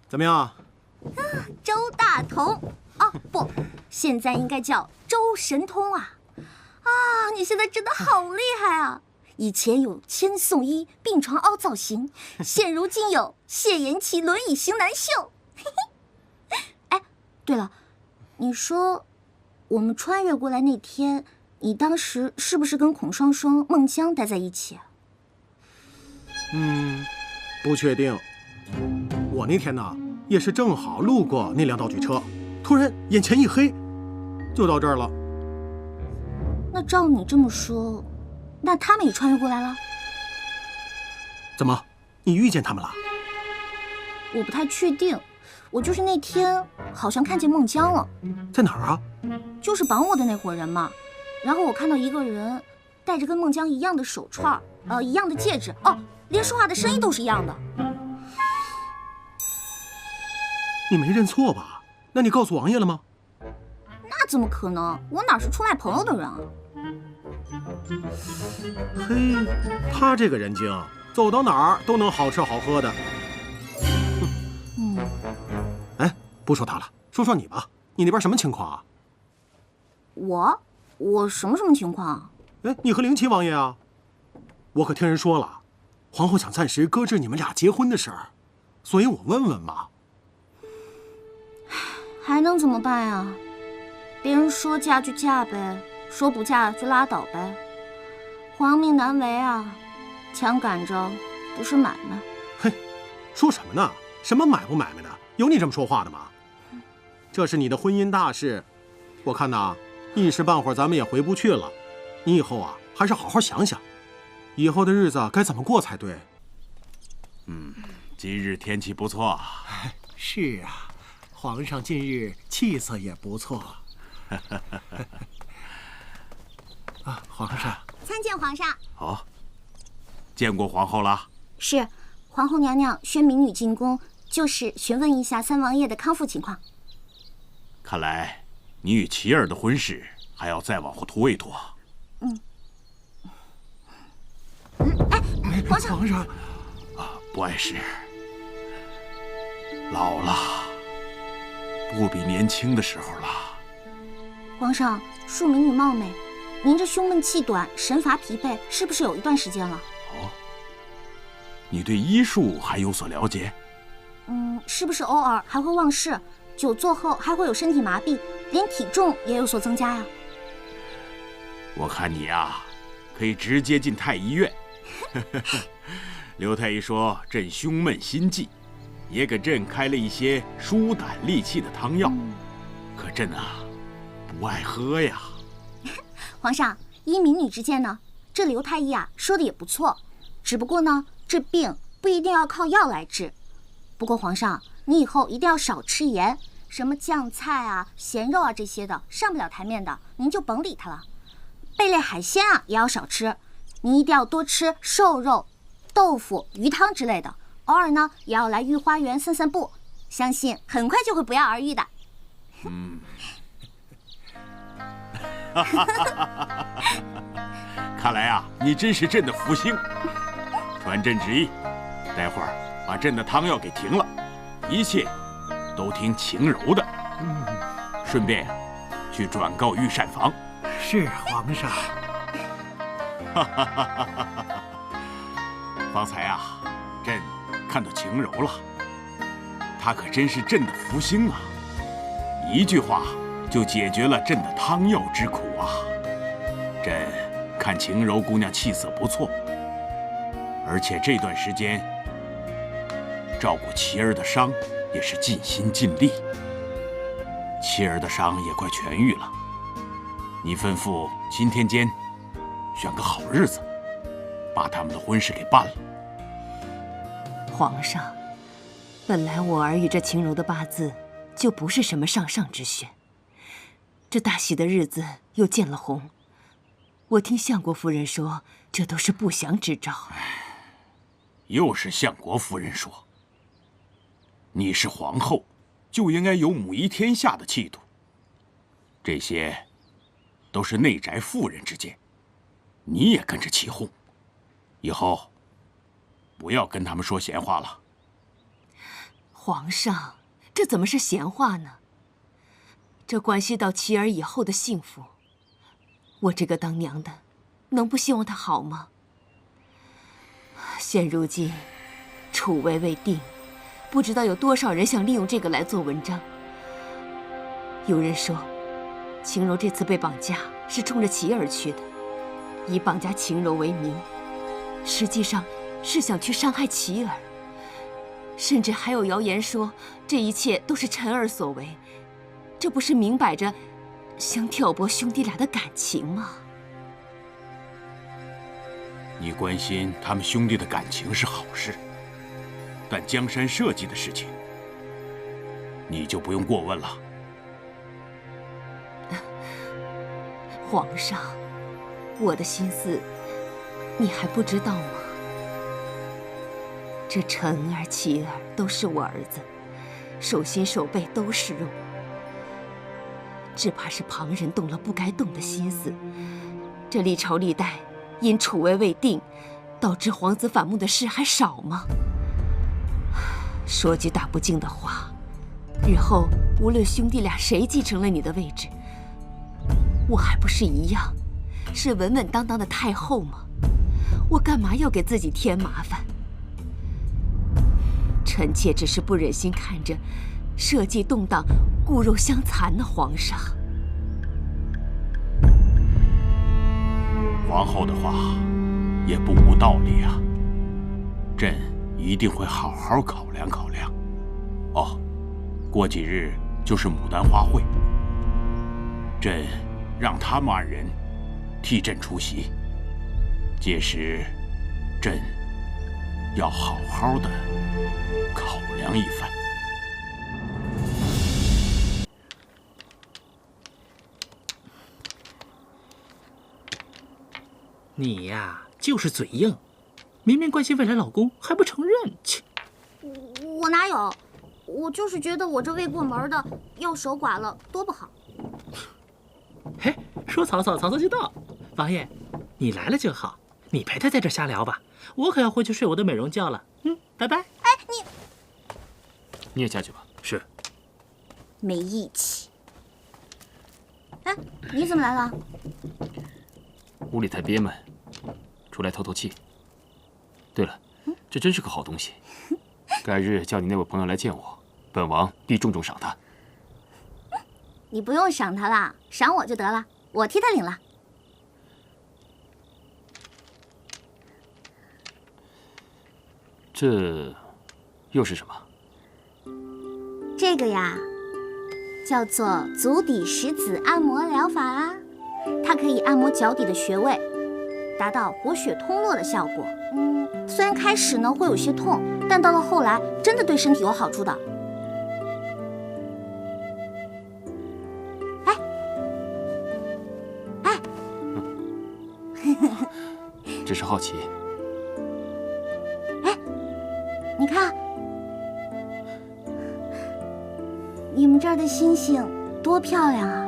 怎么样？周大同啊，不，现在应该叫周神通啊！啊，你现在真的好厉害啊！以前有千颂伊病床凹造型，现如今有谢延琪轮椅型男秀。哎，对了，你说我们穿越过来那天，你当时是不是跟孔双双、孟姜待在一起？不确定。我那天呢，也是正好路过那辆道具车，突然眼前一黑，就到这儿了。那照你这么说，那他们也穿越过来了？怎么，你遇见他们了？我不太确定，我就是那天好像看见孟姜了。在哪儿啊？就是绑我的那伙人嘛。然后我看到一个人戴着跟孟姜一样的手串，一样的戒指，哦，连说话的声音都是一样的。你没认错吧？那你告诉王爷了吗？那怎么可能？我哪是出卖朋友的人啊！嘿，他这个人精，走到哪儿都能好吃好喝的。哎，不说他了，说说你吧，你那边什么情况啊？我什么情况啊？哎，你和灵齐王爷啊？我可听人说了，皇后想暂时搁置你们俩结婚的事儿，所以我问问嘛。还能怎么办呀？别人说嫁就嫁呗，说不嫁就拉倒呗。皇命难违啊，枪赶着不是买卖。嘿，说什么呢？什么买不买卖的？有你这么说话的吗？这是你的婚姻大事，我看呐，一时半会儿咱们也回不去了。你以后啊，还是好好想想，以后的日子该怎么过才对。今日天气不错。是啊，皇上近日气色也不错。啊，皇上，参见皇上。好，见过皇后了。是，皇后娘娘宣民女进宫，就是询问一下三王爷的康复情况。看来你与琪儿的婚事还要再往后拖一拖。皇上，皇上，不碍事，老了，不比年轻的时候了。皇上，恕民女冒昧，您这胸闷气短，神乏疲惫，是不是有一段时间了？哦，你对医术还有所了解？是不是偶尔还会忘事，久坐后还会有身体麻痹，连体重也有所增加呀？我看你啊，可以直接进太医院。刘太医说朕胸闷心悸，也给朕开了一些疏胆利气的汤药，可朕啊，不爱喝呀。皇上，依民女之见呢，这刘太医啊说的也不错，只不过呢，这病不一定要靠药来治。不过皇上，你以后一定要少吃盐，什么酱菜啊、咸肉啊这些的上不了台面的，您就甭理它了。贝类海鲜啊也要少吃，您一定要多吃瘦肉、豆腐、鱼汤之类的。偶尔呢也要来御花园散散步，相信很快就会不药而愈的。看来啊，你真是朕的福星。传朕旨意，待会儿把朕的汤药给停了，一切都听晴柔的。顺便去转告御膳房。是皇上。方才啊，朕看到晴柔了，她可真是朕的福星啊！一句话就解决了朕的汤药之苦啊！朕看晴柔姑娘气色不错，而且这段时间照顾琪儿的伤也是尽心尽力。琪儿的伤也快痊愈了，你吩咐今天间选个好日子，把他们的婚事给办了。皇上，本来我儿与这晴柔的八字就不是什么上上之选，这大喜的日子又见了红，我听相国夫人说，这都是不祥之兆。又是相国夫人说，你是皇后，就应该有母仪天下的气度，这些都是内宅妇人之见，你也跟着起哄，以后不要跟他们说闲话了。皇上，这怎么是闲话呢？这关系到琪儿以后的幸福，我这个当娘的，能不希望她好吗？现如今，楚危未定，不知道有多少人想利用这个来做文章。有人说，晴柔这次被绑架是冲着琪儿去的，以绑架晴柔为名，实际上是想去伤害琪儿。甚至还有谣言说，这一切都是陈儿所为，这不是明摆着想挑拨兄弟俩的感情吗？你关心他们兄弟的感情是好事，但江山社稷的事情，你就不用过问了。皇上，我的心思你还不知道吗？这陈儿、琪儿都是我儿子，手心手背都是肉，只怕是旁人动了不该动的心思。这历朝历代因楚危未定，导致皇子反目的事还少吗？说句大不敬的话，日后无论兄弟俩谁继承了你的位置，我还不是一样，是稳稳当当的太后吗？我干嘛要给自己添麻烦？臣妾只是不忍心看着社稷动荡，骨肉相残呢，皇上。皇后的话也不无道理啊，朕一定会好好考量考量。哦，过几日就是牡丹花会，朕让他们二人替朕出席，届时朕要好好的考量一番。你呀，就是嘴硬，明明关心未来老公还不承认，切！我哪有？我就是觉得我这未过门的要守寡了，多不好。嘿，说曹操，曹操就到。王爷，你来了就好，你陪他在这瞎聊吧，我可要回去睡我的美容觉了。拜拜。哎，你也下去吧。是。没义气。哎，你怎么来了？屋里太憋闷，出来透透气。对了，这真是个好东西，改日叫你那位朋友来见我，本王必重重赏他。你不用赏他啦，赏我就得了，我替他领了。这又是什么？这个呀，叫做足底石子按摩疗法啊，它可以按摩脚底的穴位，达到活血通络的效果。虽然开始呢会有些痛，但到了后来真的对身体有好处的。只是好奇。你看，你们这儿的星星多漂亮啊！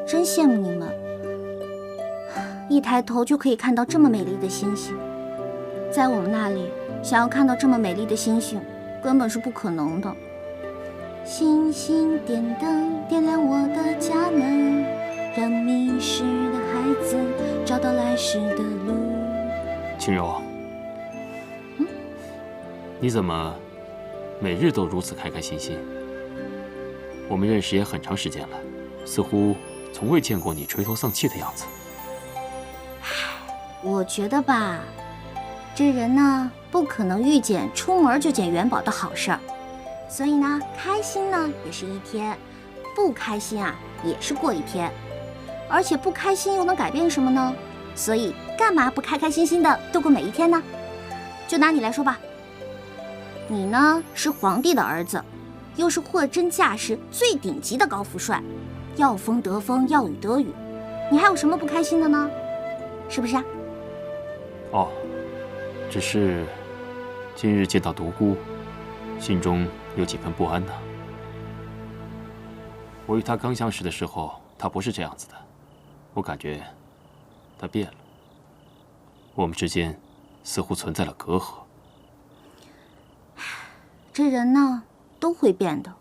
真羡慕你们，一抬头就可以看到这么美丽的星星。在我们那里，想要看到这么美丽的星星，根本是不可能的。星星点灯，点亮我的家门，让迷失的孩子找到来时的路。青柔，你怎么每日都如此开开心心？我们认识也很长时间了，似乎从未见过你垂头丧气的样子。我觉得吧，这人呢不可能遇见出门就捡元宝的好事儿，所以呢，开心呢也是一天，不开心啊也是过一天，而且不开心又能改变什么呢？所以干嘛不开开心心的度过每一天呢？就拿你来说吧，你呢是皇帝的儿子，又是货真价实最顶级的高富帅，要风得风，要雨得雨，你还有什么不开心的呢？是不是啊？哦，只是今日见到独孤，心中有几分不安呢。我与他刚相识的时候，他不是这样子的。我感觉他变了，我们之间似乎存在了隔阂。这人呢，都会变的。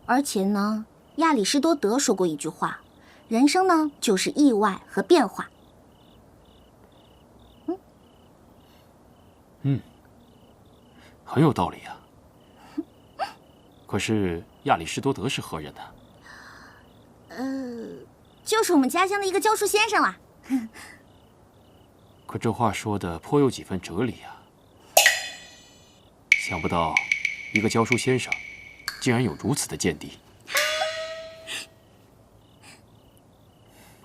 而且呢，亚里士多德说过一句话：人生呢，就是意外和变化。很有道理啊。可是亚里士多德是何人呢？就是我们家乡的一个教书先生啦。可这话说的颇有几分哲理啊。想不到，一个教书先生，竟然有如此的见地。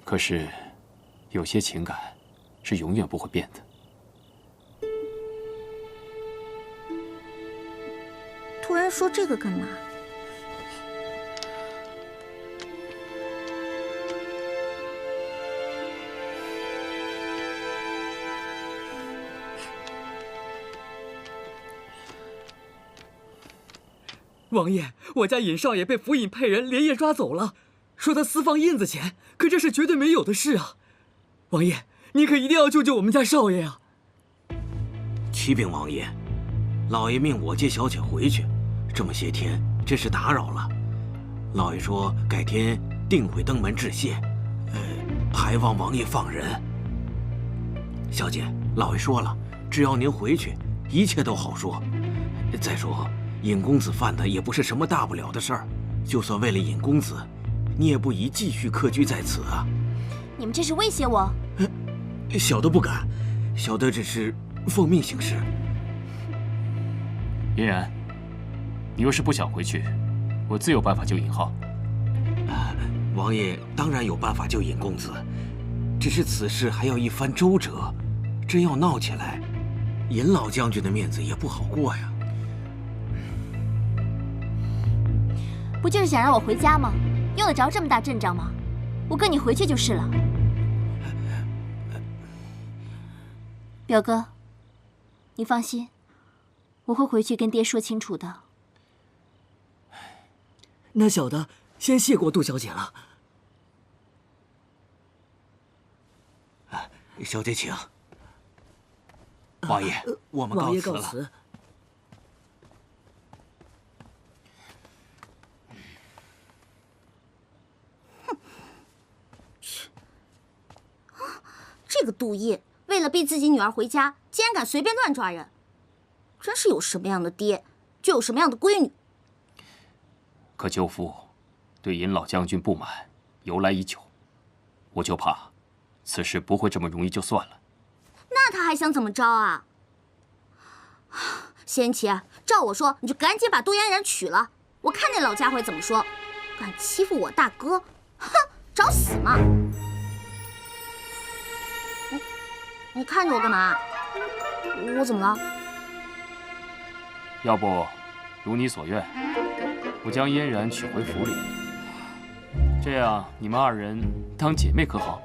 可是，有些情感是永远不会变的。突然说这个干嘛？王爷，我家尹少爷被府尹派人连夜抓走了，说他私放印子钱，可这是绝对没有的事啊！王爷，你可一定要救救我们家少爷啊！启禀王爷，老爷命我接小姐回去，这么些天真是打扰了。老爷说改天定会登门致谢，还望王爷放人。小姐，老爷说了，只要您回去，一切都好说。再说，尹公子犯的也不是什么大不了的事儿，就算为了尹公子，你也不宜继续客居在此啊。你们这是威胁我？小的不敢，小的只是奉命行事。嫣然，你若是不想回去，我自有办法救尹浩。王爷当然有办法救尹公子，只是此事还要一番周折，真要闹起来，尹老将军的面子也不好过呀。不就是想让我回家吗？用得着这么大阵仗吗？我跟你回去就是了。表哥，你放心，我会回去跟爹说清楚的。那小的先谢过杜小姐了。小姐请。王爷，我们告辞了。这个杜毅为了逼自己女儿回家，竟然敢随便乱抓人，真是有什么样的爹，就有什么样的闺女。可舅父对尹老将军不满由来已久，我就怕此事不会这么容易就算了。那他还想怎么着啊？贤妻，照我说，你就赶紧把杜嫣然娶了，我看那老家伙怎么说。敢欺负我大哥，哼，找死嘛！你看着我干嘛？我怎么了？要不，如你所愿，我将嫣然娶回府里，这样你们二人当姐妹可好？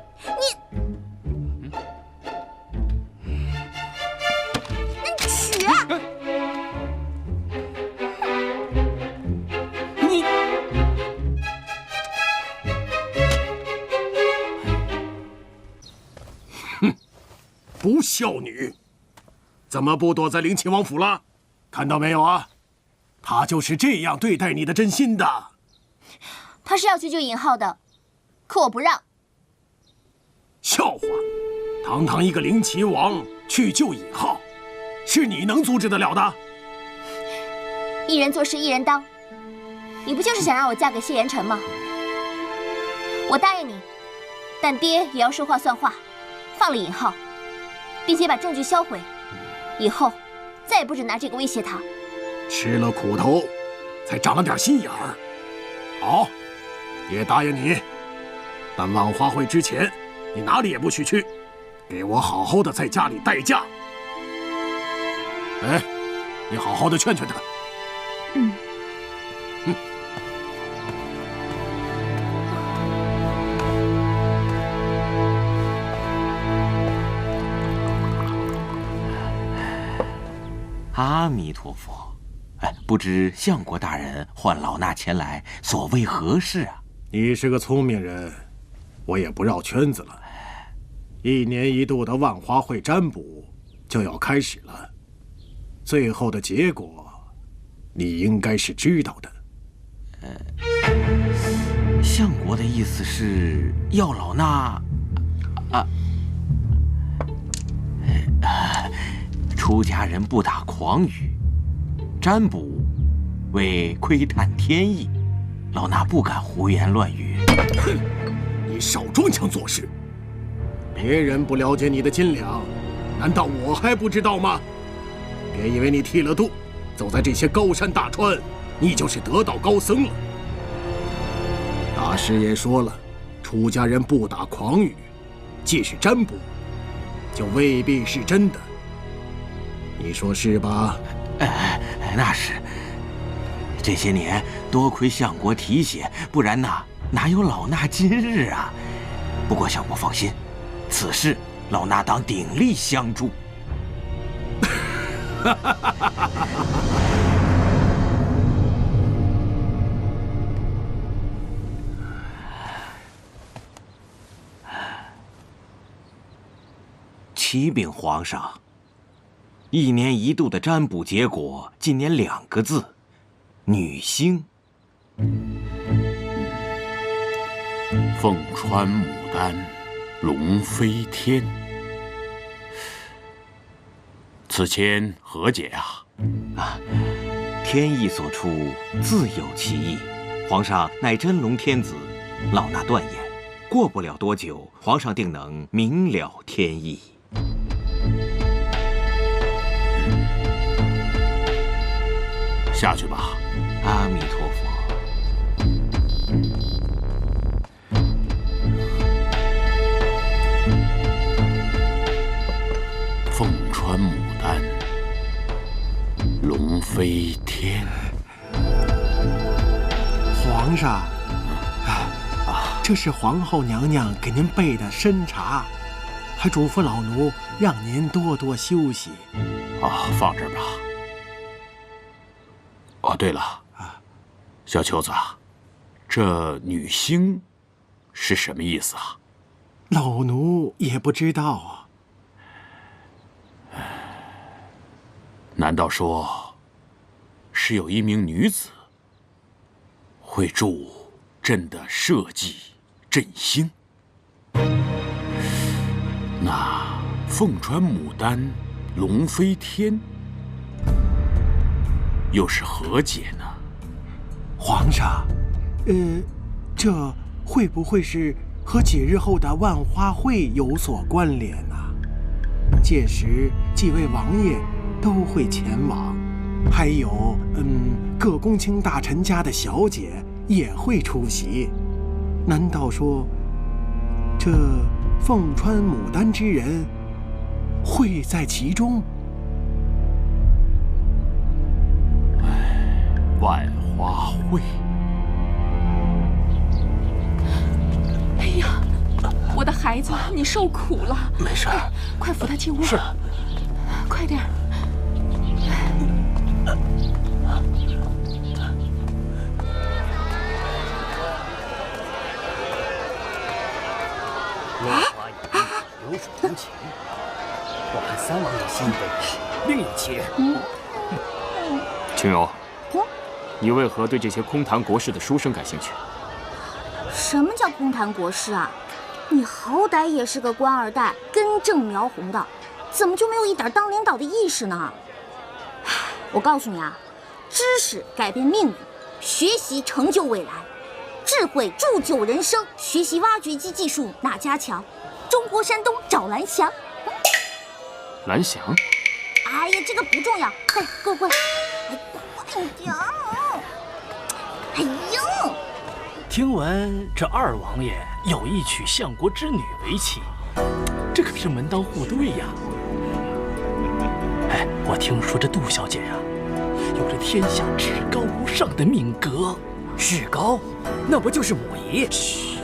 你娶！你不孝女，怎么不躲在灵亲王府了？看到没有啊？他就是这样对待你的真心的。他是要去救尹浩的，可我不让。笑话！堂堂一个灵齐王去救尹浩，是你能阻止得了的？一人做事一人当，你不就是想让我嫁给谢言辰吗？我答应你，但爹也要说话算话，放了尹浩，并且把证据销毁，以后再也不准拿这个威胁他。吃了苦头，才长了点心眼儿。好，爹答应你，但万花会之前，你哪里也不许去，给我好好的在家里待嫁。哎，你好好的劝劝他。阿弥陀佛，不知相国大人唤老衲前来，所谓何事啊？你是个聪明人，我也不绕圈子了。1年1度的万花会占卜就要开始了，最后的结果，你应该是知道的。相国的意思是要老衲出家人不打诳语，占卜为窥探天意，老衲不敢胡言乱语。哼，你少装腔作势！别人不了解你的斤两，难道我还不知道吗？别以为你剃了度，走在这些高山大川，你就是得道高僧了。大师爷说了，出家人不打诳语，即使占卜，就未必是真的。你说是吧？那是。这些年多亏相国提携，不然哪有老衲今日啊？不过相国放心，此事老衲当鼎力相助。启禀皇上，1年1度的占卜结果，今年2个字：女星。凤穿牡丹，龙飞天。此签何解啊？天意所出，自有其意。皇上乃真龙天子，老衲断言，过不了多久，皇上定能明了天意。下去吧。阿弥陀佛。凤穿牡丹，龙飞天。皇上，这是皇后娘娘给您备的参茶，还嘱咐老奴让您多多休息。放这儿吧。哦，对了，小秋子，这女星是什么意思啊？老奴也不知道啊。难道说是有一名女子会助朕的社稷振兴？那凤穿牡丹，龙飞天，又是何解呢？皇上，这会不会是和几日后的万花会有所关联呢？届时几位王爷都会前往，还有各公卿大臣家的小姐也会出席。难道说这凤穿牡丹之人会在其中？万花会。哎呀，我的孩子，你受苦了。没事，快扶他进屋。是，快点。流水无情，我看3王爷心意的人另有其人。青柔，你为何对这些空谈国事的书生感兴趣？什么叫空谈国事啊？你好歹也是个官二代，根正苗红的，怎么就没有一点当领导的意识呢？我告诉你啊，知识改变命运，学习成就未来，智慧铸就人生，学习挖掘机技术哪家强？中国山东找蓝翔。蓝翔？哎呀，这个不重要。快，过来！哎，快点！哎呦！听闻这2王爷有意娶相国之女为妻，这可是门当户对呀。哎，我听说这杜小姐呀，有着天下至高无上的命格。至高？那不就是母仪？嘘，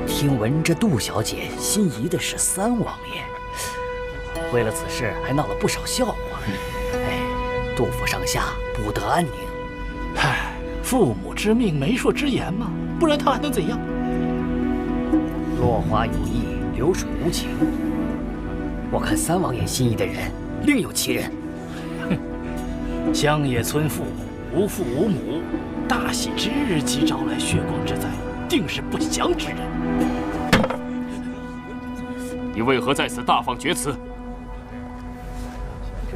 听闻这杜小姐心仪的是3王爷，为了此事还闹了不少笑话。哎，杜府上下不得安宁。唉，父母之命，媒妁之言嘛，不然他还能怎样？落花有意，流水无情。我看三王爷心仪的人另有其人。乡野村妇，无父无母，大喜之日即招来血光之灾，定是不祥之人。你为何在此大放厥词？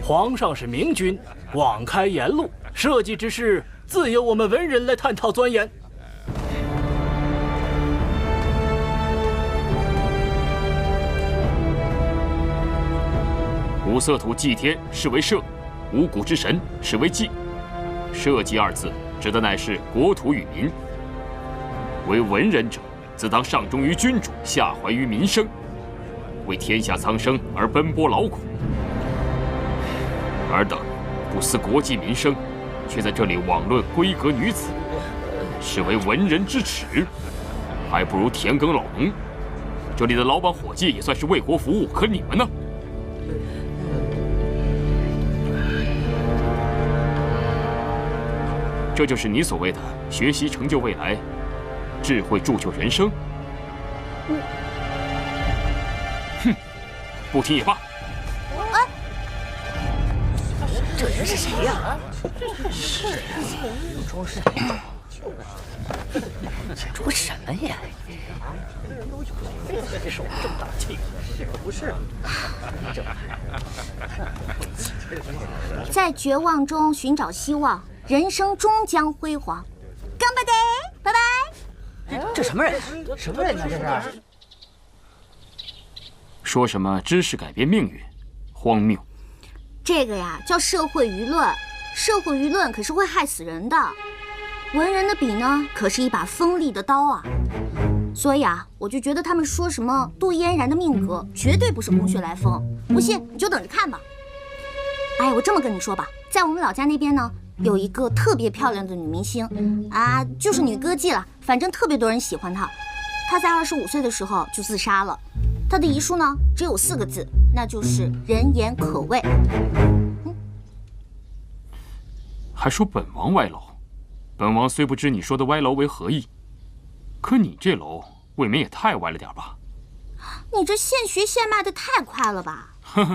皇上是明君，广开言路，社稷之事自有我们文人来探讨钻研。五色土祭天是为社，五谷之神是为祭。社稷二字指的乃是国土与民。为文人者，自当上忠于君主，下怀于民生，为天下苍生而奔波劳苦。尔等不思国计民生，却在这里妄论闺阁女子，是为文人之耻，还不如田耕老农。这里的老板伙计也算是为国服务，可你们呢？这就是你所谓的学习成就未来，智慧铸就人生？哼，不听也罢。这人是谁呀？是啊，装什装什么呀？手这么大气，不是啊？在绝望中寻找希望，人生终将辉煌。干巴爹，拜拜。这什么人？什么人呢？这是？说什么知识改变命运，荒谬！这个呀叫社会舆论，社会舆论可是会害死人的。文人的笔呢，可是一把锋利的刀啊。所以啊，我就觉得他们说什么杜嫣然的命格，绝对不是空穴来风。不信你就等着看吧。哎，我这么跟你说吧，在我们老家那边呢，有一个特别漂亮的女明星啊，就是女歌妓了，反正特别多人喜欢她。她在25岁的时候就自杀了。她的遗书呢，只有4个字，那就是人言可畏。还说本王歪楼，本王虽不知你说的歪楼为何意，可你这楼未免也太歪了点吧？你这现学现卖的太快了吧？呵呵，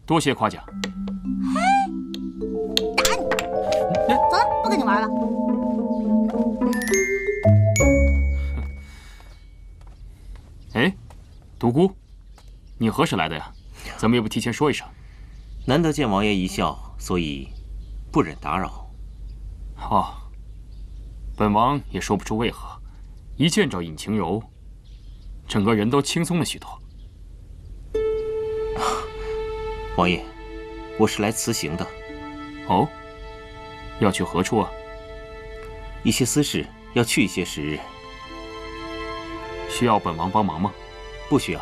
多谢夸奖。嘿，打你！走了，不跟你玩了。哎，独孤，你何时来的呀？怎么也不提前说一声？难得见王爷一笑，所以不忍打扰。哦，本王也说不出为何，一见着尹晴柔，整个人都轻松了许多。王爷，我是来辞行的。哦，要去何处啊？一些私事，要去一些时日。需要本王帮忙吗？不需要，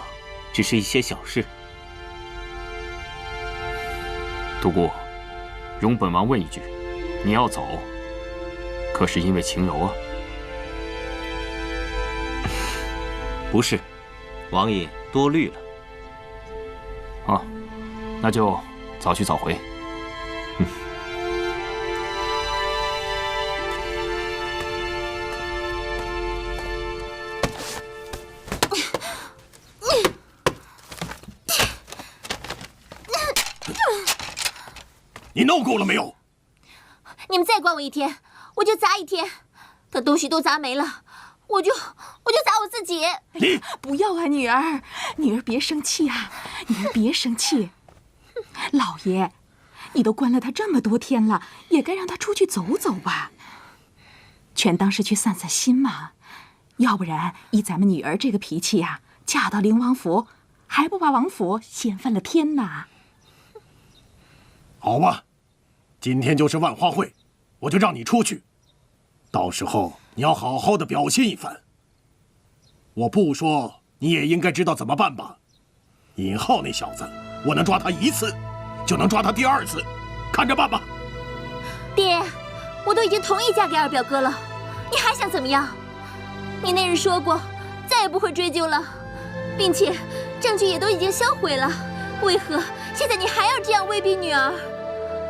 只是一些小事。独孤，容本王问一句，你要走，可是因为晴柔啊？不是，王爷多虑了。哦，那就早去早回。你闹够了没有？你们再管我一天，我就砸一天。等东西都砸没了，我就砸我自己。你不要啊，女儿，女儿别生气啊，女儿别生气。老爷，你都关了他这么多天了，也该让他出去走走吧，全当是去散散心嘛。要不然依咱们女儿这个脾气呀，嫁到灵王府，还不把王府掀翻了天呐？好吧，今天就是万花会，我就让你出去。到时候你要好好的表现一番。我不说，你也应该知道怎么办吧？尹浩那小子，我能抓他1次，就能抓他第2次，看着办吧。爹，我都已经同意嫁给二表哥了，你还想怎么样？你那日说过，再也不会追究了，并且证据也都已经销毁了，为何现在你还要这样威逼女儿？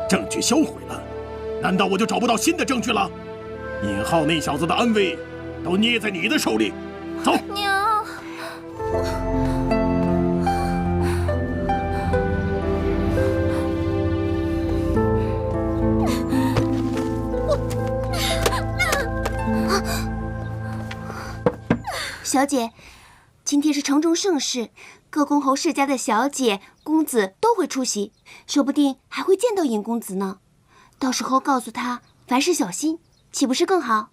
证据销毁了，难道我就找不到新的证据了？尹浩那小子的安危都捏在你的手里。走。娘。 小姐，今天是城中盛事，各公侯世家的小姐、公子都会出席，说不定还会见到尹公子呢。到时候告诉他凡事小心，岂不是更好？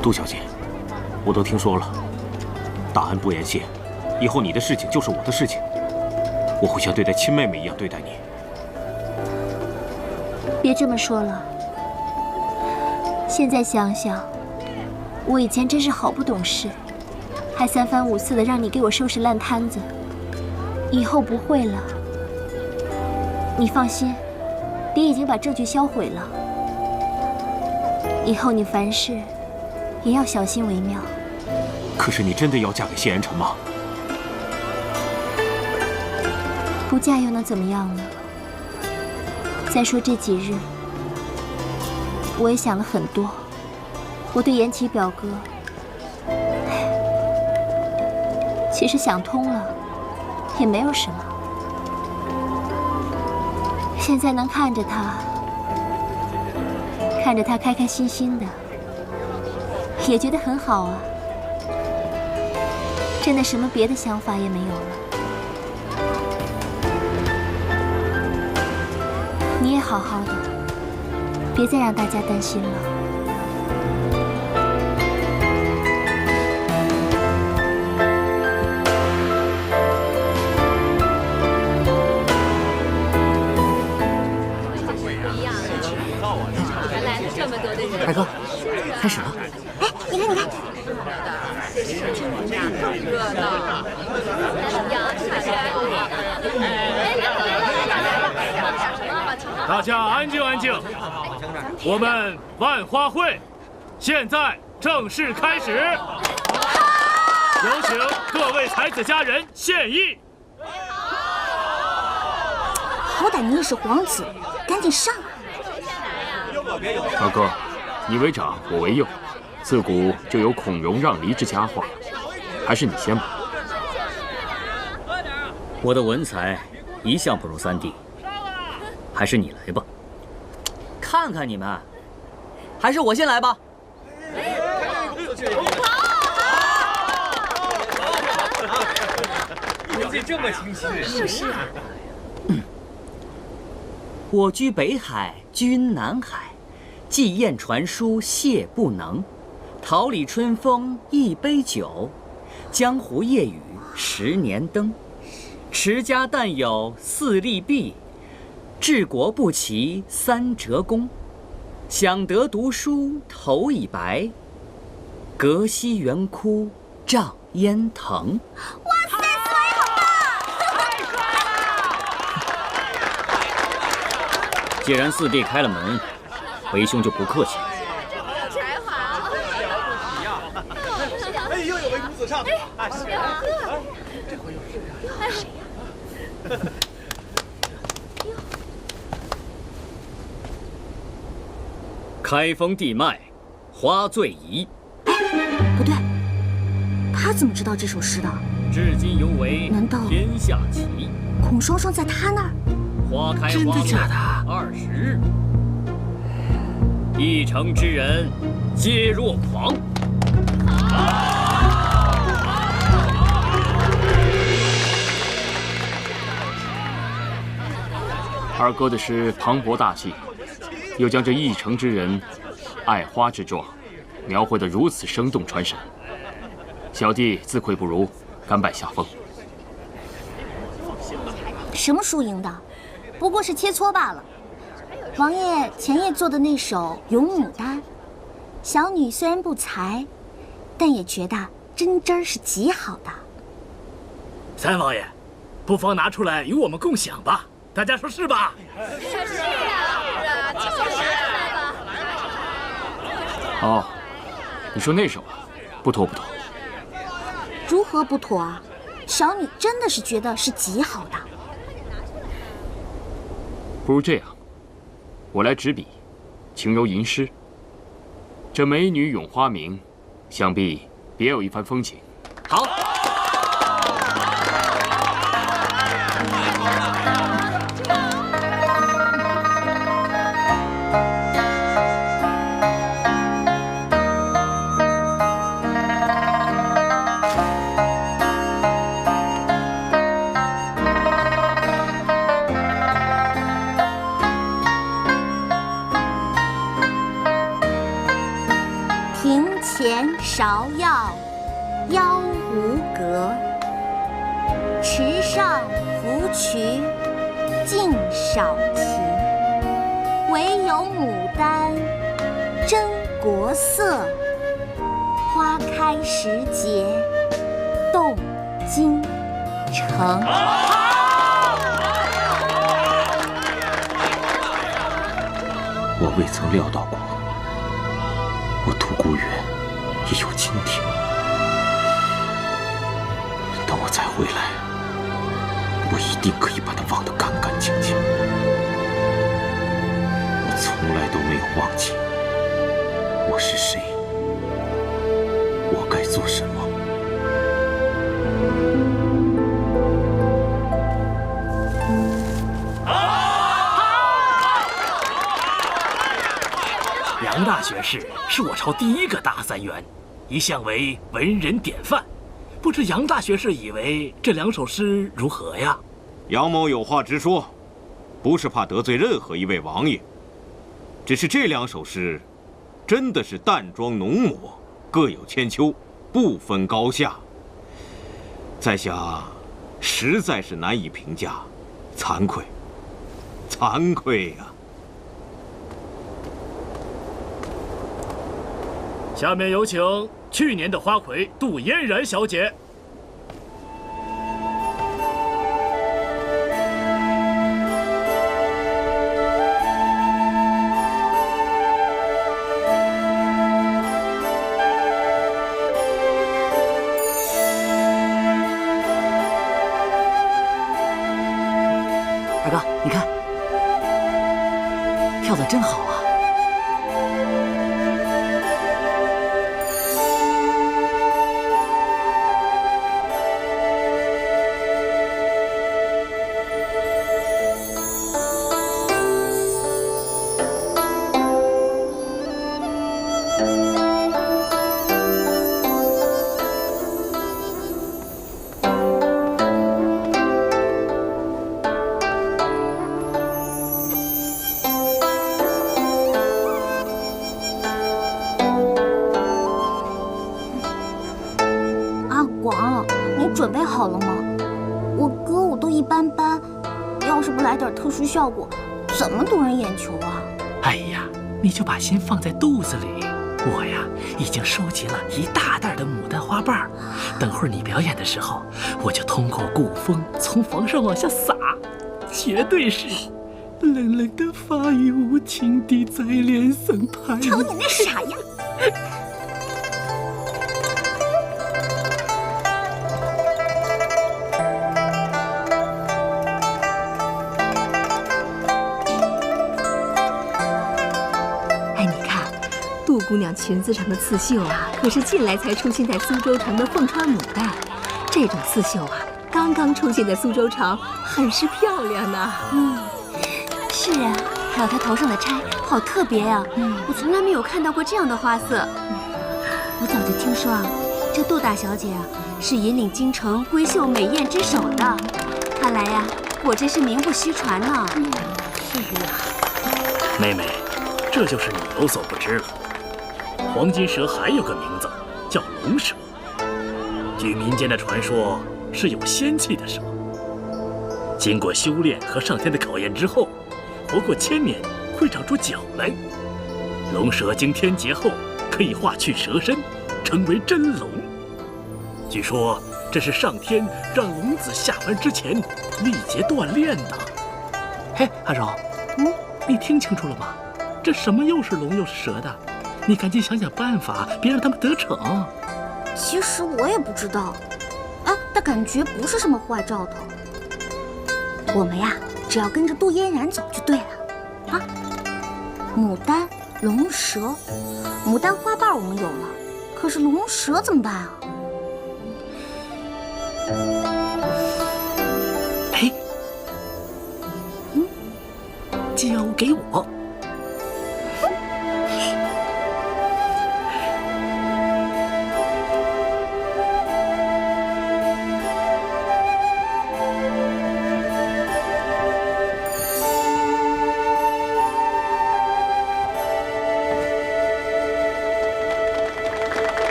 杜小姐，我都听说了，大恩不言谢，以后你的事情就是我的事情。 我会像对待亲妹妹一样对待你。别这么说了，现在想想，我以前真是好不懂事，还三番五次的让你给我收拾烂摊子。以后不会了，你放心，爹已经把证据销毁了。以后你凡事也要小心为妙。可是你真的要嫁给谢言辰吗？ 不嫁又能怎么样呢？再说这几日，我也想了很多。我对延启表哥，其实想通了，也没有什么。现在能看着他开开心心的，也觉得很好啊。真的什么别的想法也没有了。 你也好好的，别再让大家担心了。二哥，开始了。哎，你看，你看。 大家安静安静，我们万花会现在正式开始，有请各位才子佳人献艺。好歹你也是皇子，赶紧上！二哥，你为长，我为幼，自古就有孔融让梨之佳话，还是你先吧。我的文采一向不如三弟。 还是你来吧，看看你们，还是我先来吧。年纪这么轻细，是啊。我居北海，君南海，寄雁传书谢不能。桃李春风一杯酒，江湖夜雨10年灯。持家但有4利弊。 治国不齐3折弓，想得读书头已白，隔溪圆枯瘴烟腾。哇塞，帅好棒！既然四弟开了门，为兄就不客气了。才华。哎，又有位公子上。哎，是啊，这回又是谁呀？ 开封地脉，花醉疑。不对，他怎么知道这首诗的？至今犹为天下奇。孔双双在他那儿。花开真的假的？20日，一城之人皆若狂。二哥的诗磅礴大气。 又将这一城之人爱花之状描绘得如此生动传神，小弟自愧不如，甘拜下风。什么输赢的，不过是切磋罢了。王爷前夜做的那首《咏牡丹》，小女虽然不才，但也觉得真真是极好的。三王爷，不妨拿出来与我们共享吧，大家说是吧？是啊。 哦，你说那首啊，不妥不妥。如何不妥啊？小女真的是觉得是极好的。不如这样，我来执笔，轻柔吟诗。这美女咏花名，想必别有一番风情。好。芍药腰无格，池上芙蕖尽少题。唯有牡丹真国色，花开时节动京城。我未曾料到过，我独孤远也有今天。等我再回来，我一定可以把它忘得干干净净。我从来都没有忘记我是谁，我该做什么。杨大学士是我朝第一个大三元，一向为文人典范。不知杨大学士以为这两首诗如何呀？杨某有话直说，不是怕得罪任何一位王爷，只是这两首诗真的是淡妆浓抹，各有千秋，不分高下。在下实在是难以评价，惭愧，惭愧呀！下面有请去年的花魁杜嫣然小姐。二哥，你看，跳得真好啊！准备好了吗？我歌舞都一般般，要是不来点特殊效果，怎么夺人眼球啊？哎呀，你就把心放在肚子里。我呀，已经收集了一大袋的牡丹花瓣，等会儿你表演的时候，我就通过鼓风从房上往下撒，绝对是冷冷的发语无情地在脸上拍。瞅你那傻样！杜姑娘裙子上的刺绣啊，可是近来才出现在苏州城的凤川牡丹。这种刺绣啊，刚刚出现在苏州城，很是漂亮呢。是啊，还有她头上的钗，好特别呀！我从来没有看到过这样的花色。我早就听说啊，这杜大小姐啊，是引领京城闺秀美艳之首的。看来呀，果真是名不虚传呢。是呀，妹妹，这就是你有所不知了。黄金蛇还有个名字叫龙蛇，据民间的传说是有仙气的蛇。经过修炼和上天的考验之后，活过1000年会长出脚来。龙蛇经天劫后可以化去蛇身，成为真龙。据说这是上天让龙子下凡之前历劫锻炼的。嘿，阿柔，你听清楚了吗？这什么又是龙又是蛇的？你赶紧想想办法，别让他们得逞。其实我也不知道，感觉不是什么坏兆头。我们呀，只要跟着杜嫣然走就对了。啊，牡丹、龙蛇，牡丹花瓣我们有了，可是龙蛇怎么办啊？哎，交给我。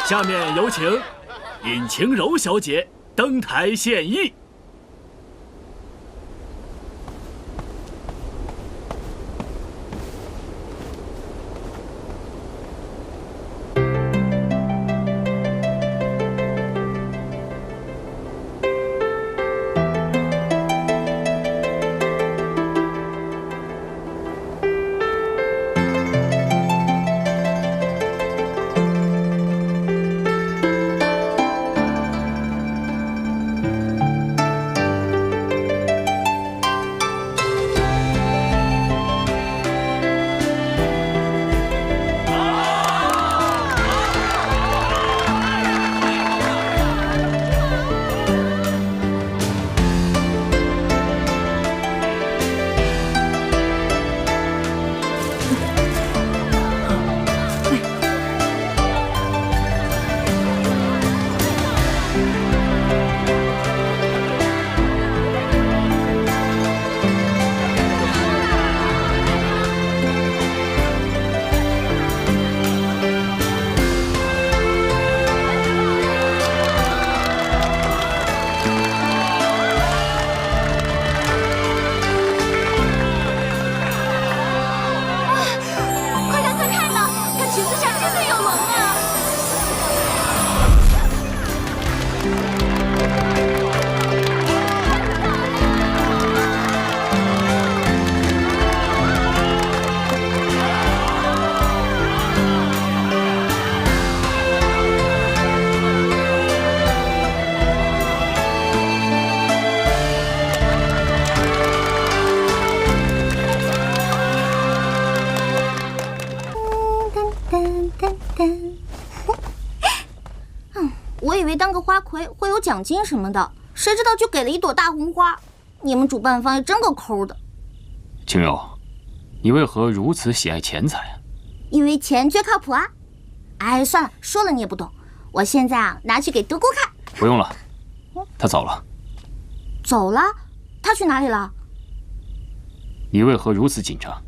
下面有请尹晴柔小姐登台献艺。我以为当个花魁会有奖金什么的，谁知道就给了一朵大红花。你们主办方也真够抠的。晴柔，你为何如此喜爱钱财啊？因为钱最靠谱啊！哎，算了，说了你也不懂。我现在啊，拿去给德姑看。不用了，他走了。走了？他去哪里了？你为何如此紧张？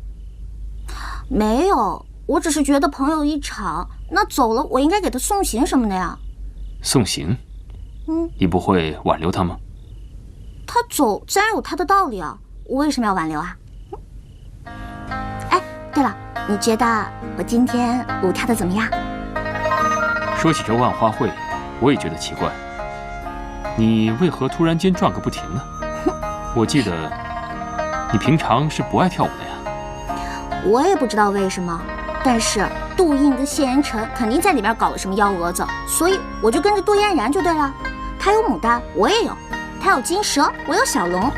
没有，我只是觉得朋友一场，那走了我应该给他送行什么的呀。送行？你不会挽留他吗？他走自然有他的道理啊，我为什么要挽留啊？哎，对了，你觉得我今天舞跳的怎么样？说起这万花会，我也觉得奇怪，你为何突然间转个不停呢？我记得你平常是不爱跳舞的呀。我也不知道为什么，但是杜印跟谢言辰肯定在里面搞了什么幺蛾子，所以我就跟着杜嫣然就对了。他有牡丹，我也有；他有金蛇，我有小龙，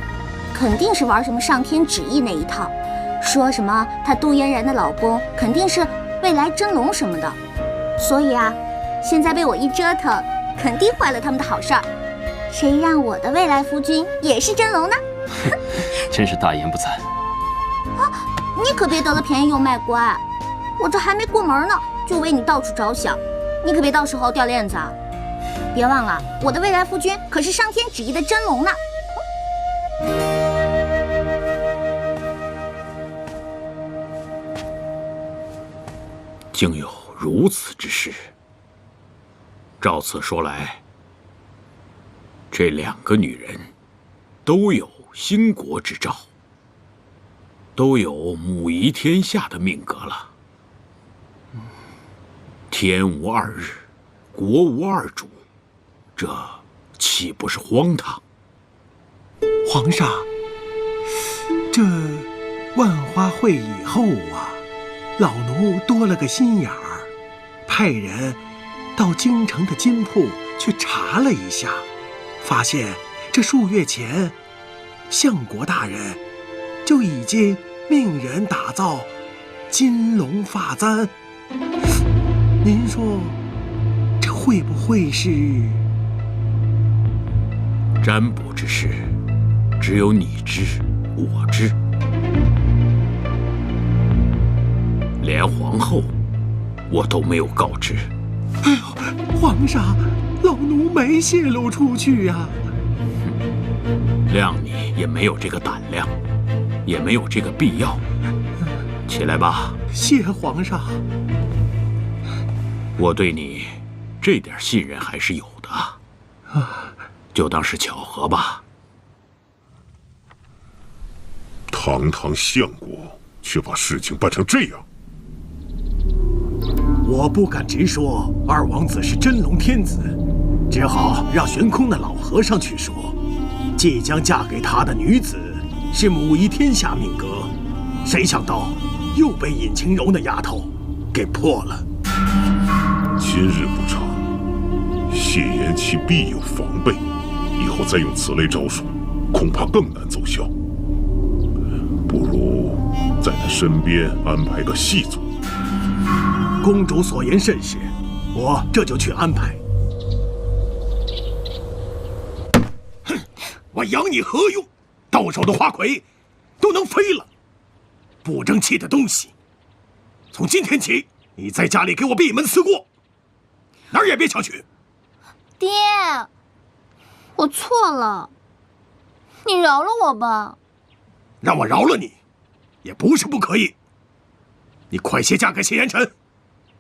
肯定是玩什么上天旨意那一套，说什么他杜嫣然的老公肯定是未来真龙什么的，所以啊，现在被我一折腾，肯定坏了他们的好事儿。谁让我的未来夫君也是真龙呢？真是大言不惭。你可别得了便宜又卖乖，我这还没过门呢，就为你到处着想，你可别到时候掉链子啊！别忘了，我的未来夫君可是上天旨意的真龙呢。竟有如此之事，照此说来，这两个女人都有兴国之兆，都有母仪天下的命格了。天无二日，国无二主，这岂不是荒唐？皇上，这万花会以后啊，老奴多了个心眼儿，派人到京城的金铺去查了一下，发现这数月前，相国大人就已经命人打造金龙发簪。您说，这会不会是？占卜之事，只有你知，我知，连皇后我都没有告知。哎呦，皇上，老奴没泄露出去呀。谅你也没有这个胆量，也没有这个必要。起来吧。谢皇上。我对你这点信任还是有的，就当是巧合吧。堂堂相国，却把事情办成这样。我不敢直说二王子是真龙天子，只好让悬空的老和尚去说，即将嫁给他的女子是母仪天下命格，谁想到又被尹晴柔那丫头给破了。今日不查，谢言其必有防备，以后再用此类招数，恐怕更难奏效。不如在他身边安排个细作。公主所言甚是，我这就去安排。哼，我养你何用？到手的花魁都能飞了，不争气的东西！从今天起，你在家里给我闭门思过，哪儿也别想去。爹，我错了，你饶了我吧。让我饶了你，也不是不可以。你快些嫁给谢言辰，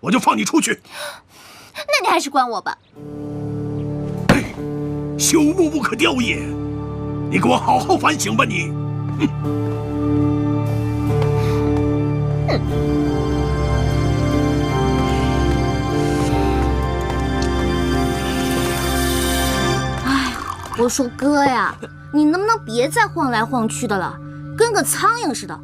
我就放你出去。那你还是管我吧。朽木不可雕也，你给我好好反省吧你。哎，我说哥呀，你能不能别再晃来晃去的了，跟个苍蝇似的。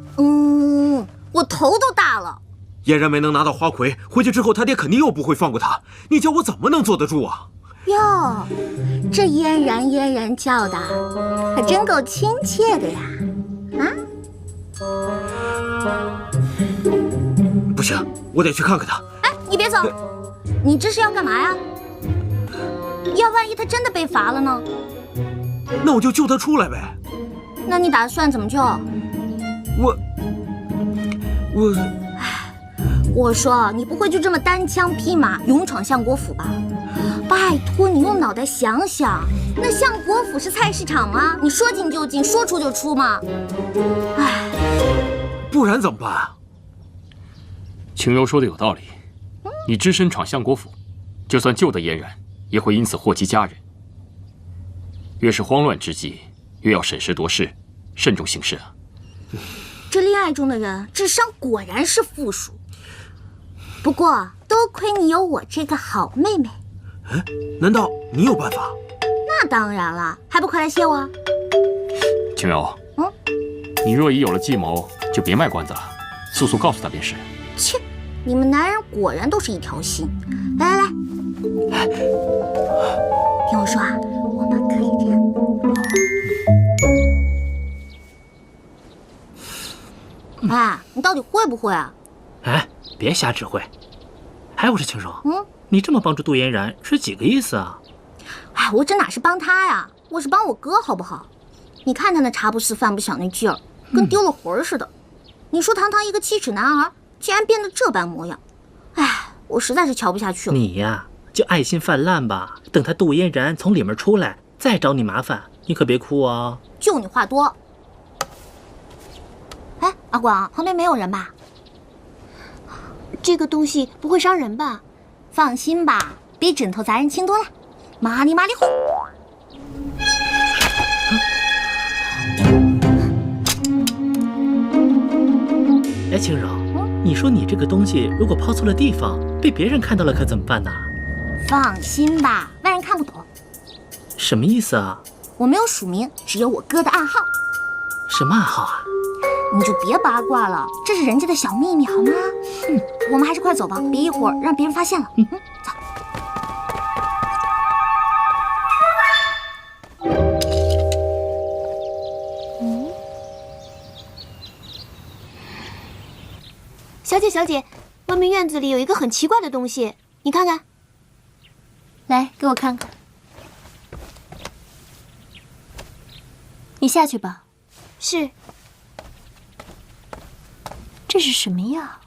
我头都大了。嫣然没能拿到花魁，回去之后他爹肯定又不会放过他，你叫我怎么能坐得住啊？哟，这嫣然叫的，可真够亲切的呀！不行，我得去看看他。哎，你别走，你这是要干嘛呀？要万一他真的被罚了呢？那我就救他出来呗。那你打算怎么救？我说你不会就这么单枪匹马勇闯相国府吧？拜托你用脑袋想想，那相国府是菜市场吗？你说进就进，说出就出吗？哎，不然怎么办？晴柔说的有道理，你只身闯相国府，就算救得嫣然，也会因此祸及家人。越是慌乱之际，越要审时度势，慎重行事啊。这恋爱中的人智商果然是负数。不过多亏你有我这个好妹妹。难道你有办法？那当然了，还不快来谢我？晴柔，你若已有了计谋，就别卖关子了，速速告诉他便是。切，你们男人果然都是一条心。来，听我说啊，我们可以这样。哎，你到底会不会啊？哎，别瞎指挥。哎，我说晴柔，你这么帮助杜嫣然是几个意思啊？哎，我这哪是帮他呀，我是帮我哥，好不好？你看他那茶不思饭不想那劲儿，跟丢了魂似的。你说堂堂一个7尺男儿，竟然变得这般模样，哎，我实在是瞧不下去了。你呀，就爱心泛滥吧，等他杜嫣然从里面出来，再找你麻烦，你可别哭啊。就你话多。哎，阿广，旁边没有人吧？这个东西不会伤人吧？放心吧，比枕头砸人轻多了。麻利呼！哎，晴柔，你说你这个东西如果抛错了地方，被别人看到了可怎么办呢？放心吧，外人看不懂。什么意思啊？我没有署名，只有我哥的暗号。什么暗号啊？你就别八卦了，这是人家的小秘密，好吗？我们还是快走吧，别一会儿让别人发现了。走。小姐，小姐，外面院子里有一个很奇怪的东西，你看看。来，给我看看。你下去吧。是。这是什么呀？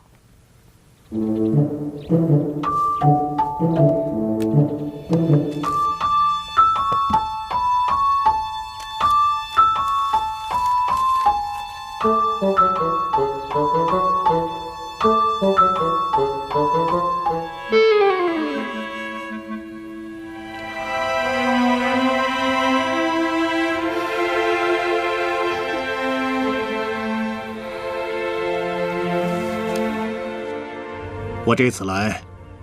我这次来，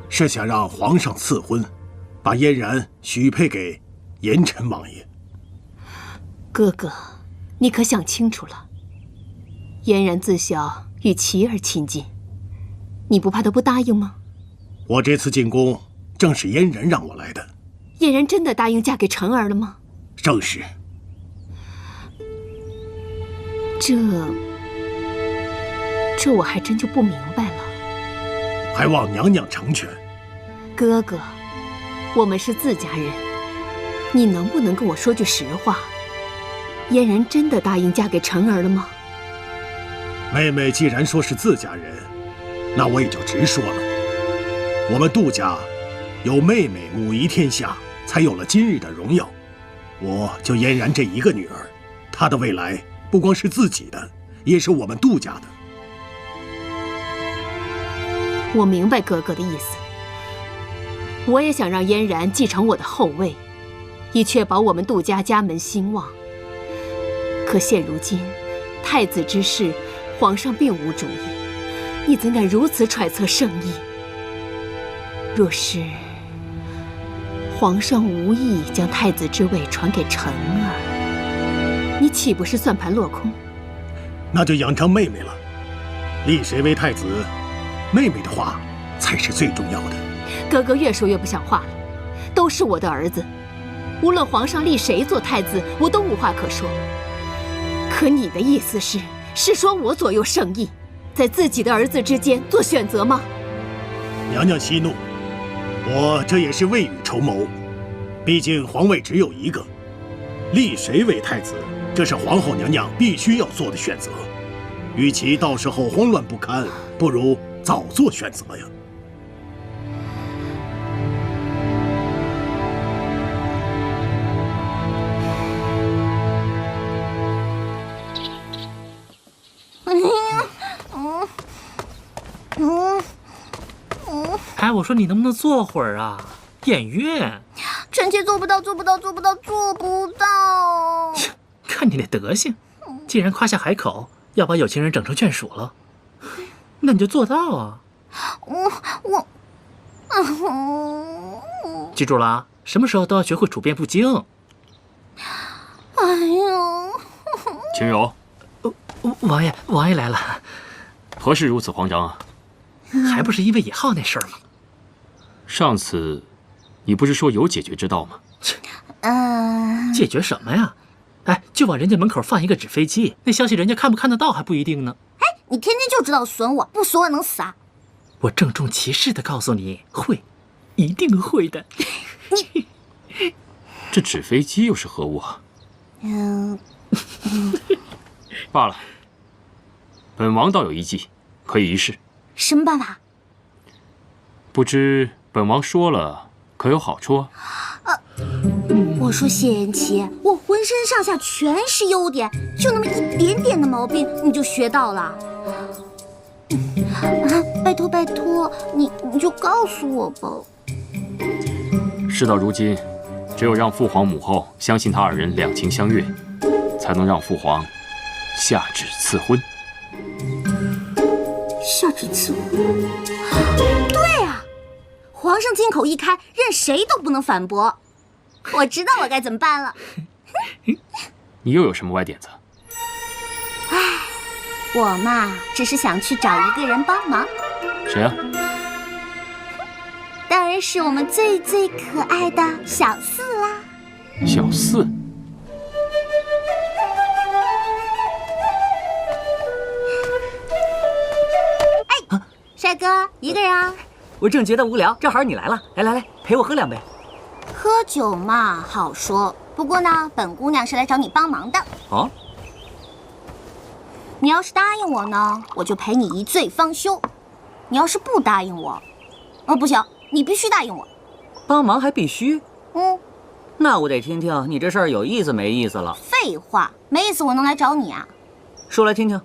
是想让皇上赐婚，把嫣然许配给严琛王爷。哥哥，你可想清楚了？嫣然自小与琪儿亲近，你不怕她不答应吗？我这次进宫，正是嫣然让我来的。嫣然真的答应嫁给辰儿了吗？正是。这我还真就不明白了。还望娘娘成全。哥哥，我们是自家人，你能不能跟我说句实话？嫣然真的答应嫁给辰儿了吗？妹妹既然说是自家人，那我也就直说了。我们杜家有妹妹母仪天下，才有了今日的荣耀。我就嫣然这一个女儿，她的未来不光是自己的，也是我们杜家的。我明白哥哥的意思，我也想让嫣然继承我的后位，以确保我们杜家家门兴旺。可现如今，太子之事，皇上并无主意，你怎敢如此揣测圣意？若是皇上无意将太子之位传给辰儿，你岂不是算盘落空？那就仰仗妹妹了，立谁为太子，妹妹的话才是最重要的。哥哥越说越不像话了，都是我的儿子，无论皇上立谁做太子，我都无话可说。可你的意思是说我左右圣意，在自己的儿子之间做选择吗？娘娘息怒，我这也是未雨绸缪。毕竟皇位只有一个，立谁为太子，这是皇后娘娘必须要做的选择。与其到时候慌乱不堪，不如早做选择呀。哎，我说你能不能坐会儿啊？演月，臣妾做不到。看你那德行，既然夸下海口，要把有情人整成眷属了，那你就做到啊！记住了啊，什么时候都要学会处变不惊。哎呦，秦柔，王爷来了。何事如此慌张啊？还不是因为野浩那事儿吗？上次你不是说有解决之道吗？解决什么呀？哎，就往人家门口放一个纸飞机，那消息人家看不看得到还不一定呢。哎，你天天就知道损我，不损我能死啊？我郑重其事地告诉你，会，一定会的。这纸飞机又是何物啊？罢了，本王倒有一计，可以一试。什么办法？不知本王说了可有好处啊？我说谢延琪，我浑身上下全是优点，就那么一点点的毛病你就学到了。拜托，你就告诉我吧。事到如今，只有让父皇母后相信他二人两情相悦，才能让父皇下旨赐婚。下旨赐婚？对啊，皇上金口一开，任谁都不能反驳。我知道我该怎么办了。你又有什么歪点子？我嘛，只是想去找一个人帮忙。谁啊？当然是我们最最可爱的小四啦。小四。哎，帅哥，一个人啊？我正觉得无聊，正好你来了，来，陪我喝2杯。喝酒嘛，好说。不过呢，本姑娘是来找你帮忙的。哦。你要是答应我呢，我就陪你一醉方休；你要是不答应我，不行，你必须答应我。帮忙还必须？嗯。那我得听听你这事儿有意思没意思了。废话，没意思我能来找你啊？说来听听。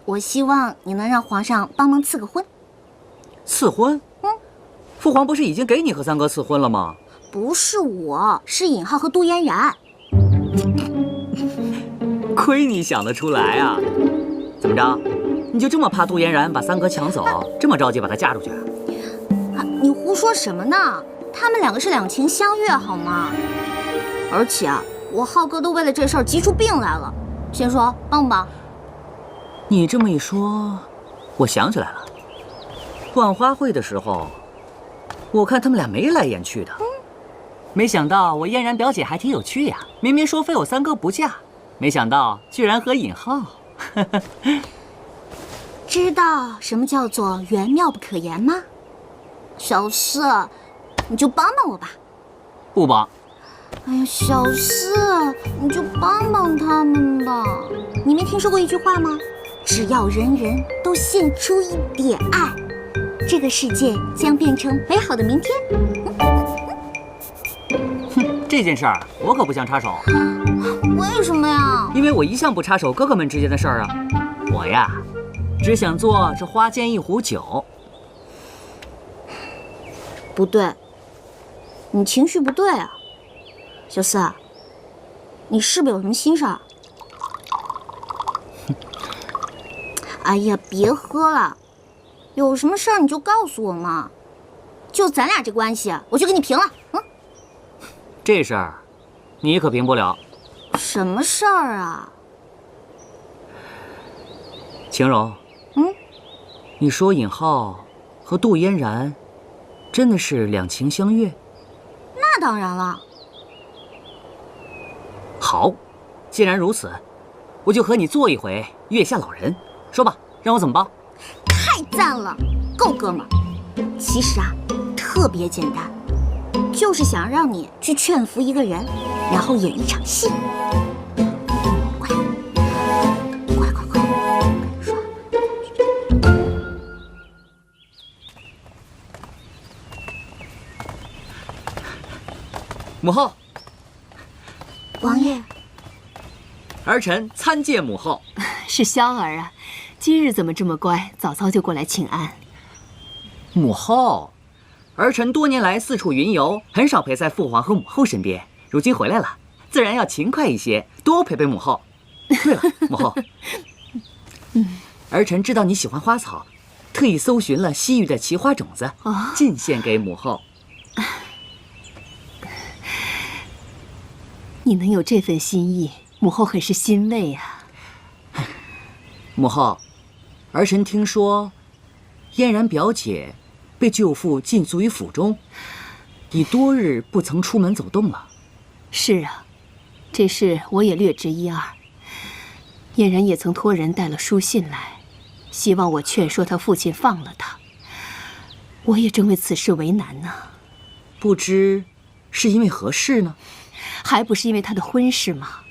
我希望你能让皇上帮忙赐个婚。赐婚？父皇不是已经给你和三哥赐婚了吗？不是我，是尹浩和杜嫣然。亏你想得出来啊！怎么着，你就这么怕杜嫣然把三哥抢走，这么着急把她嫁出去啊？你胡说什么呢？他们2个是两情相悦，好吗？而且啊，我浩哥都为了这事儿急出病来了。先说帮不帮？你这么一说，我想起来了，万花会的时候，我看他们俩眉来眼去的。没想到我嫣然表姐还挺有趣呀，明明说非我三哥不嫁，没想到居然和尹浩。知道什么叫做缘妙不可言吗？小四，你就帮帮我吧。不帮。哎呀，小四，你就帮帮他们吧。你没听说过一句话吗？只要人人都献出一点爱，这个世界将变成美好的明天。这件事儿我可不想插手。为什么呀？因为我一向不插手哥哥们之间的事儿啊。我呀，只想做这花间一壶酒。不对，你情绪不对啊，小四，你是不是有什么心事儿？哎呀，别喝了，有什么事儿你就告诉我嘛。就咱俩这关系，我就给你平了。这事儿，你可平不了。什么事儿啊？晴柔，你说尹浩和杜嫣然真的是两情相悦？那当然了。好，既然如此，我就和你做一回月下老人。说吧，让我怎么帮？太赞了，够哥们儿。其实啊，特别简单，就是想让你去劝服一个人，然后演一场戏。快，说。母后，王爷，儿臣参见母后。是萧儿啊，今日怎么这么乖，早早就过来请安。母后，儿臣多年来四处云游，很少陪在父皇和母后身边，如今回来了，自然要勤快一些，多陪陪母后。对了，母后，儿臣知道你喜欢花草，特意搜寻了西域的奇花种子，进献给母后。你能有这份心意，母后很是欣慰啊。母后，儿臣听说，嫣然表姐被舅父禁足于府中，已多日不曾出门走动了。是啊，这事我也略知一二。嫣然也曾托人带了书信来，希望我劝说他父亲放了他。我也正为此事为难呢。不知是因为何事呢？还不是因为他的婚事吗？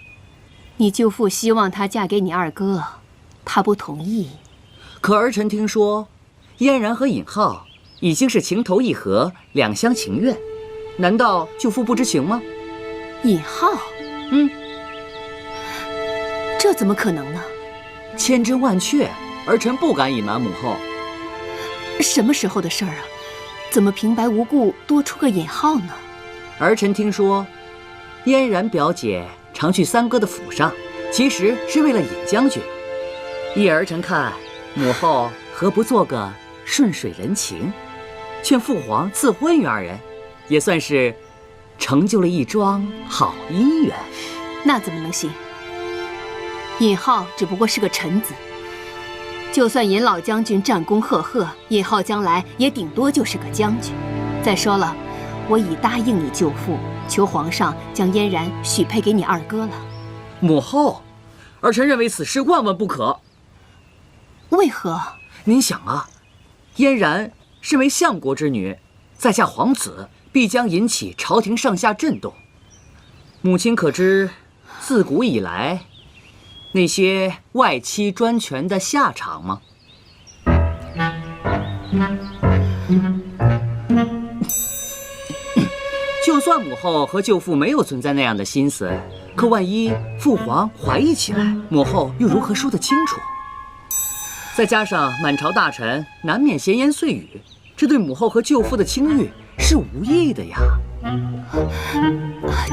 你舅父希望她嫁给你二哥，他不同意。可儿臣听说，嫣然和尹浩已经是情投意合，两厢情愿，难道舅父不知情吗？尹浩，这怎么可能呢？千真万确，儿臣不敢隐瞒母后。什么时候的事儿啊？怎么平白无故多出个尹浩呢？儿臣听说，嫣然表姐常去三哥的府上，其实是为了尹将军。依儿臣看，母后何不做个顺水人情，劝父皇赐婚于二人，也算是成就了一桩好姻缘。那怎么能行？尹浩只不过是个臣子，就算尹老将军战功赫赫，尹浩将来也顶多就是个将军。再说了，我已答应你舅父，求皇上将嫣然许配给你二哥了。母后，儿臣认为此事万万不可。为何？您想啊，嫣然身为相国之女，在下皇子必将引起朝廷上下震动。母亲可知，自古以来，那些外戚专权的下场吗？就算母后和舅父没有存在那样的心思，可万一父皇怀疑起来，母后又如何说得清楚？再加上满朝大臣难免闲言碎语，这对母后和舅父的清誉是无益的呀。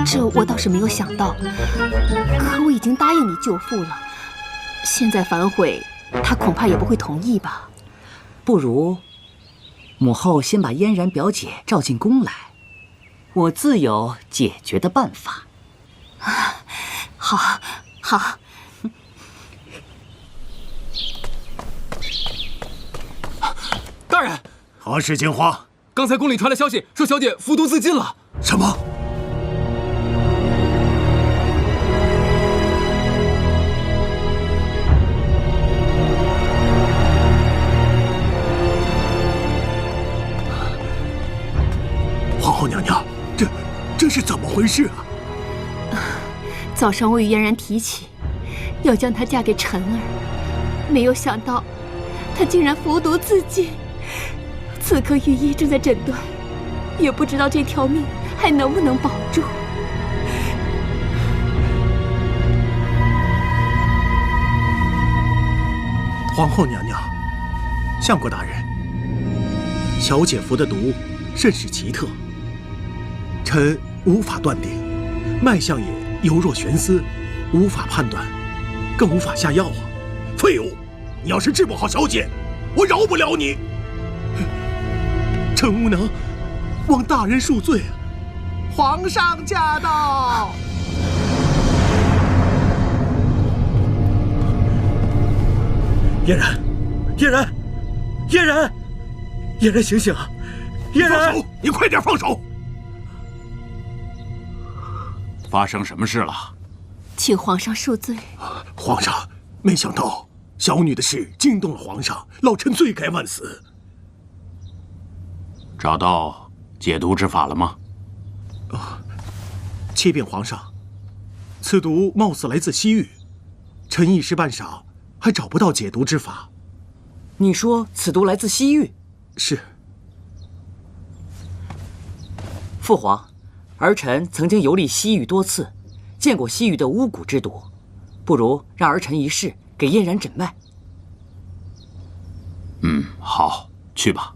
这我倒是没有想到，可我已经答应你舅父了，现在反悔，他恐怕也不会同意吧？不如母后先把嫣然表姐召进宫来，我自有解决的办法。好，好。大人，何事惊慌？刚才宫里传来消息，说小姐服毒自尽了。什么？皇后娘娘，这是怎么回事啊？早上我与嫣然提起，要将她嫁给陈儿，没有想到她竟然服毒自尽。此刻御医正在诊断，也不知道这条命还能不能保住。皇后娘娘，相国大人，小姐服的毒甚是奇特，臣无法断定，脉象也犹若悬丝，无法判断，更无法下药啊！废物！你要是治不好小姐，我饶不了你！臣无能，望大人恕罪。皇上驾到！嫣然，嫣然，嫣然，嫣然，醒醒啊！嫣然，放手！你快点放手！发生什么事了？请皇上恕罪。皇上，没想到小女的事惊动了皇上，老臣罪该万死。找到解毒之法了吗？启禀皇上，此毒貌似来自西域，臣一时半晌还找不到解毒之法。你说此毒来自西域？是。父皇，儿臣曾经游历西域多次，见过西域的巫蛊之毒，不如让儿臣一试，给嫣然诊脉。好，去吧。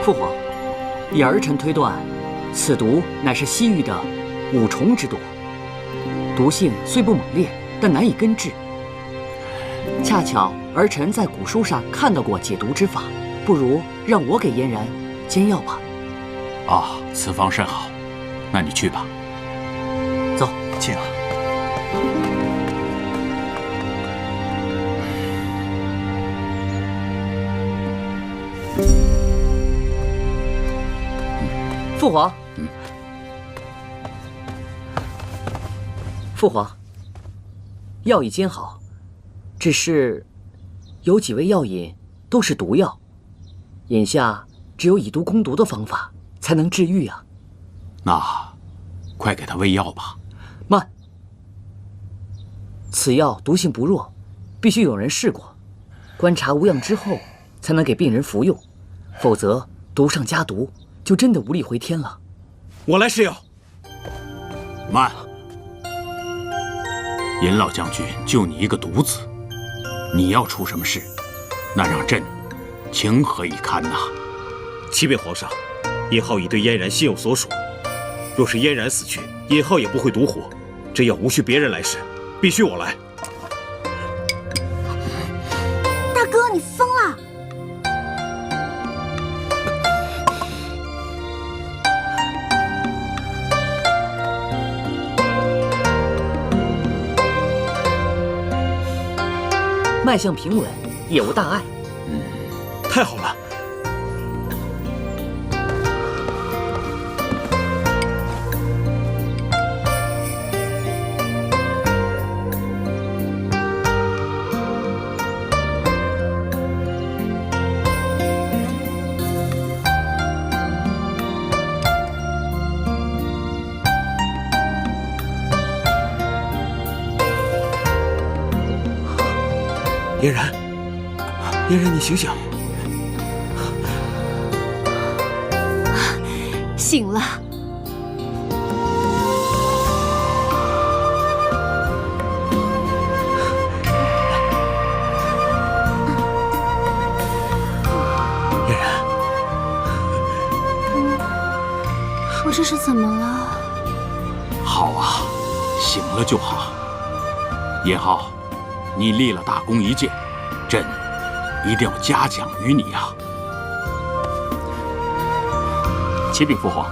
父皇，以儿臣推断，此毒乃是西域的五虫之毒，毒性虽不猛烈，但难以根治。恰巧儿臣在古书上看到过解毒之法，不如让我给嫣然煎药吧。此方甚好，那你去吧。走，请。父皇，父皇，药已煎好，只是有几味药引都是毒药，眼下只有以毒攻毒的方法才能治愈啊。那，快给他喂药吧。慢，此药毒性不弱，必须有人试过，观察无恙之后，才能给病人服用，否则毒上加毒，就真的无力回天了。我来试药。慢，尹老将军就你一个独子，你要出什么事，那让朕情何以堪呐？启禀皇上，殷浩已对嫣然心有所属。若是嫣然死去，殷浩也不会独活。这药无需别人来试，必须我来。大哥，你疯了！脉象平稳，也无大碍。太好了。嫣然，嫣然，你醒醒！醒了。嫣然，我这是怎么了？好啊，醒了就好。殷浩，你立了大功一件，朕一定要嘉奖于你呀！启禀父皇，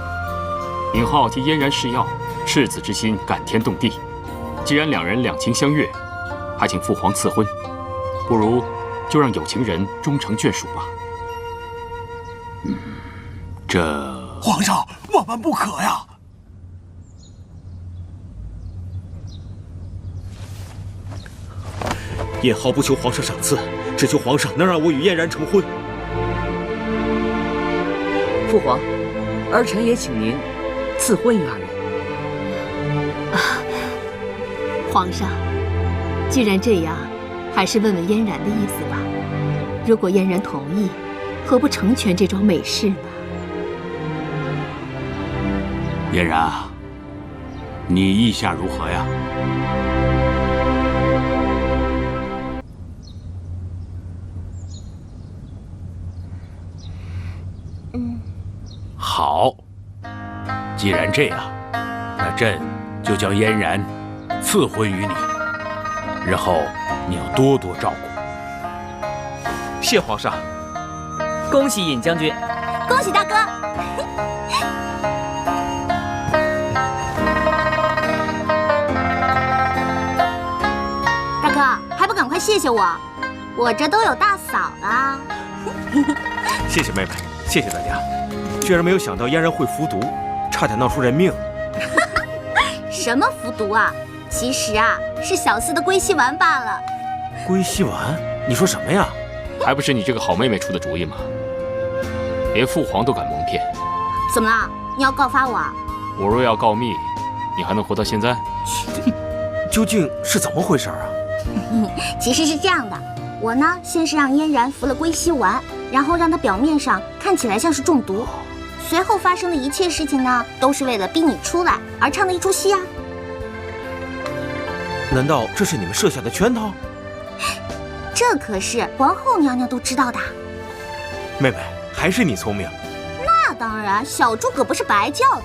尹浩替嫣然试药，赤子之心感天动地。既然两人两情相悦，还请父皇赐婚，不如就让有情人终成眷属吧。皇上，万万不可呀！殷浩不求皇上赏赐，只求皇上能让我与嫣然成婚。父皇，儿臣也请您赐婚于二人。皇上，既然这样，还是问问嫣然的意思吧。如果嫣然同意，何不成全这桩美事呢？嫣然，你意下如何呀？好，既然这样，那朕就将嫣然赐婚于你，日后你要多多照顾。谢皇上。恭喜尹将军，恭喜大哥！大哥，还不赶快谢谢我？我这都有大嫂了。谢谢妹妹，谢谢大家。居然没有想到嫣然会服毒，差点闹出人命。什么服毒啊？其实啊，是小四的归西丸罢了。归西丸？你说什么呀？还不是你这个好妹妹出的主意吗？连父皇都敢蒙骗。怎么了？你要告发我啊？我若要告密，你还能活到现在？究竟是怎么回事啊？其实是这样的，我呢，先是让嫣然服了归西丸，然后让她表面上看起来像是中毒。随后发生的一切事情呢，都是为了逼你出来而唱的一出戏啊！难道这是你们设下的圈套？这可是皇后娘娘都知道的。妹妹，还是你聪明。那当然，小猪可不是白叫的。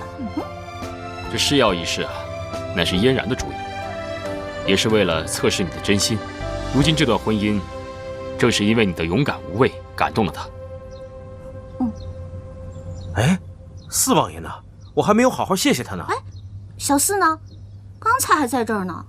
这试药一事啊，乃是嫣然的主意，也是为了测试你的真心。如今这段婚姻，正是因为你的勇敢无畏感动了她。哎，四王爷呢？我还没有好好谢谢他呢。哎，小四呢？刚才还在这儿呢。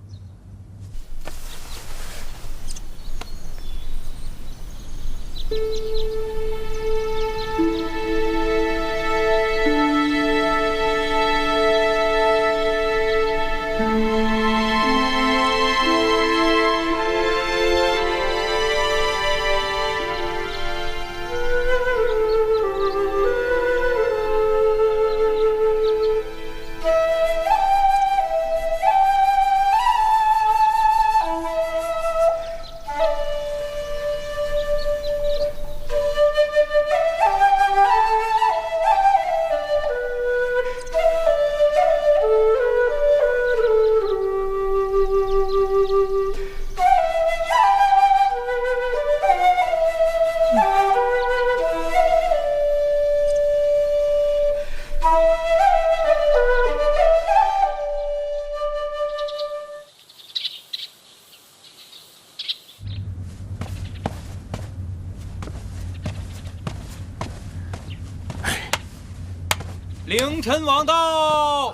凌晨王到。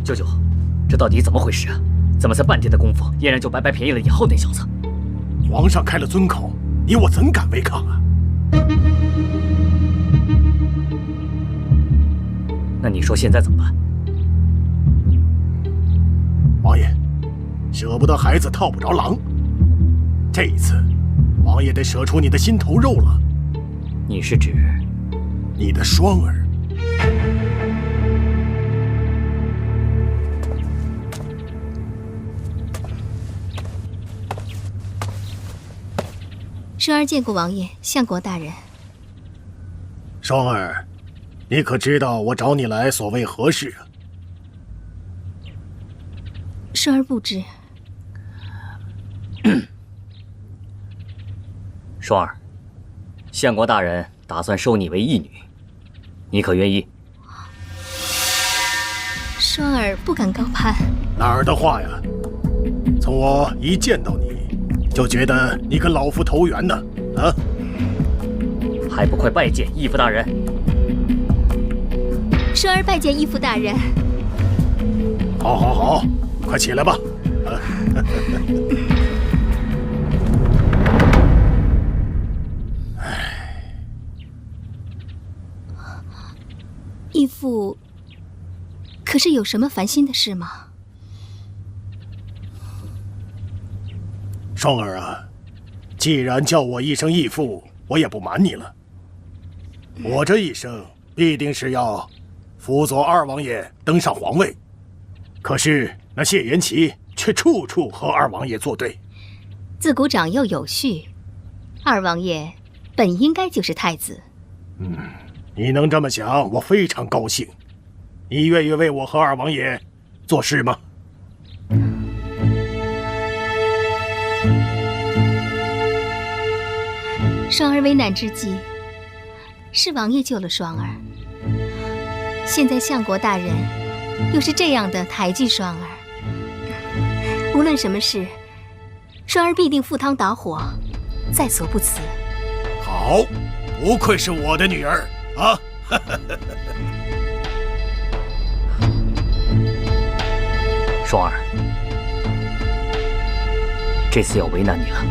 舅舅，这到底怎么回事啊？怎么才半天的功夫，嫣然就白白便宜了以后那小子？皇上开了尊口，你我怎敢违抗啊？那你说现在怎么办？王爷，舍不得孩子套不着狼。这一次，王爷得舍出你的心头肉了。你是指你的双儿？双儿见过王爷、相国大人。双儿，你可知道我找你来所为何事啊？双儿不知。双儿，相国大人打算收你为义女，你可愿意？双儿不敢高攀。哪儿的话呀！从我一见到你，就觉得你跟老夫投缘呢。啊！还不快拜见义父大人！双儿拜见义父大人。好，好，好，快起来吧！义父，可是有什么烦心的事吗？双儿啊，既然叫我一声义父，我也不瞒你了。我这一生必定是要辅佐二王爷登上皇位，可是那谢延琪却处处和二王爷作对。自古长幼有序，二王爷本应该就是太子。你能这么想，我非常高兴。你愿意为我和二王爷做事吗？双儿危难之际，是王爷救了双儿。现在相国大人又是这样的抬举双儿，无论什么事，双儿必定赴汤蹈火，在所不辞。好，不愧是我的女儿啊！双儿，这次要为难你了。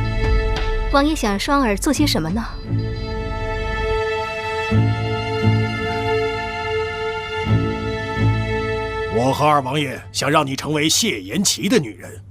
王爷想让双儿做些什么呢？我和二王爷想让你成为谢延琪的女人。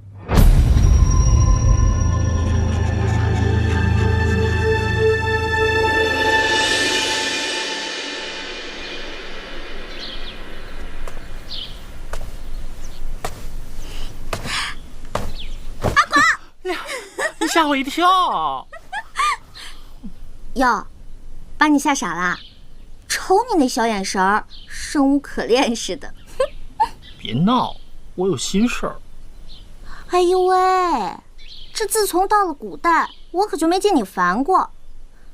吓我一跳！哟，把你吓傻啦？瞅你那小眼神儿，生无可恋似的。别闹，我有心事儿。哎呦喂，这自从到了古代，我可就没见你烦过。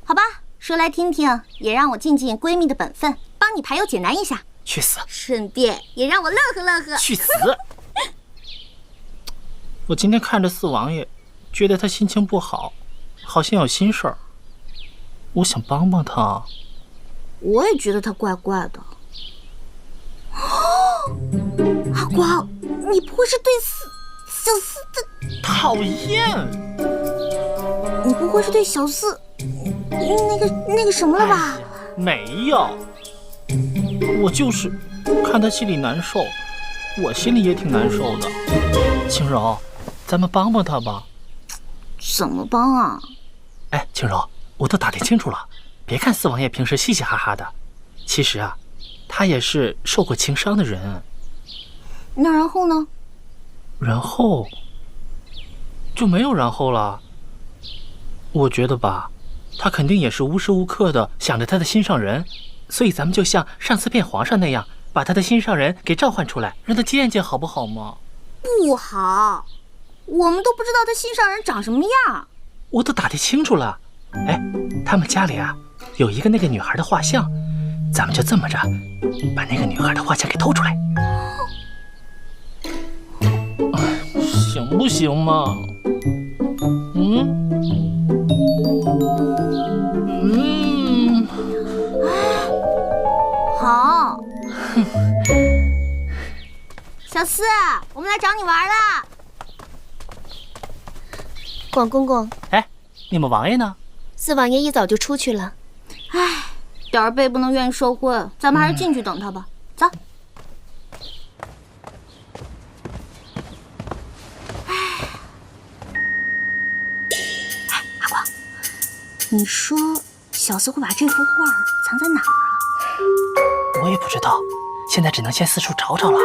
好吧，说来听听，也让我尽尽闺蜜的本分，帮你排忧解难一下。去死！顺便也让我乐呵乐呵。去死！我今天看着四王爷，觉得他心情不好，好像有心事儿。我想帮帮他。我也觉得他怪怪的。阿光，你不会是对小四的讨厌？你不会是对小四那个什么了吧？没有，我就是看他心里难受，我心里也挺难受的。青柔，咱们帮帮他吧。怎么帮啊？哎，青柔，我都打听清楚了。别看四王爷平时嘻嘻哈哈的，其实啊，他也是受过情伤的人。那然后呢？然后就没有然后了。我觉得吧，他肯定也是无时无刻的想着他的心上人，所以咱们就像上次骗皇上那样，把他的心上人给召唤出来，让他见见，好不好吗？不好，我们都不知道他心上人长什么样。我都打听清楚了。哎，他们家里啊有一个那个女孩的画像，咱们就这么着把那个女孩的画像给偷出来，行不行嘛？小四，我们来找你玩了。广公公，哎，你们王爷呢？四王爷一早就出去了。唉，点儿背不能愿意受贿，咱们还是进去等他吧。走。阿光，你说小四会把这幅画藏在哪儿啊？我也不知道，现在只能先四处找找了。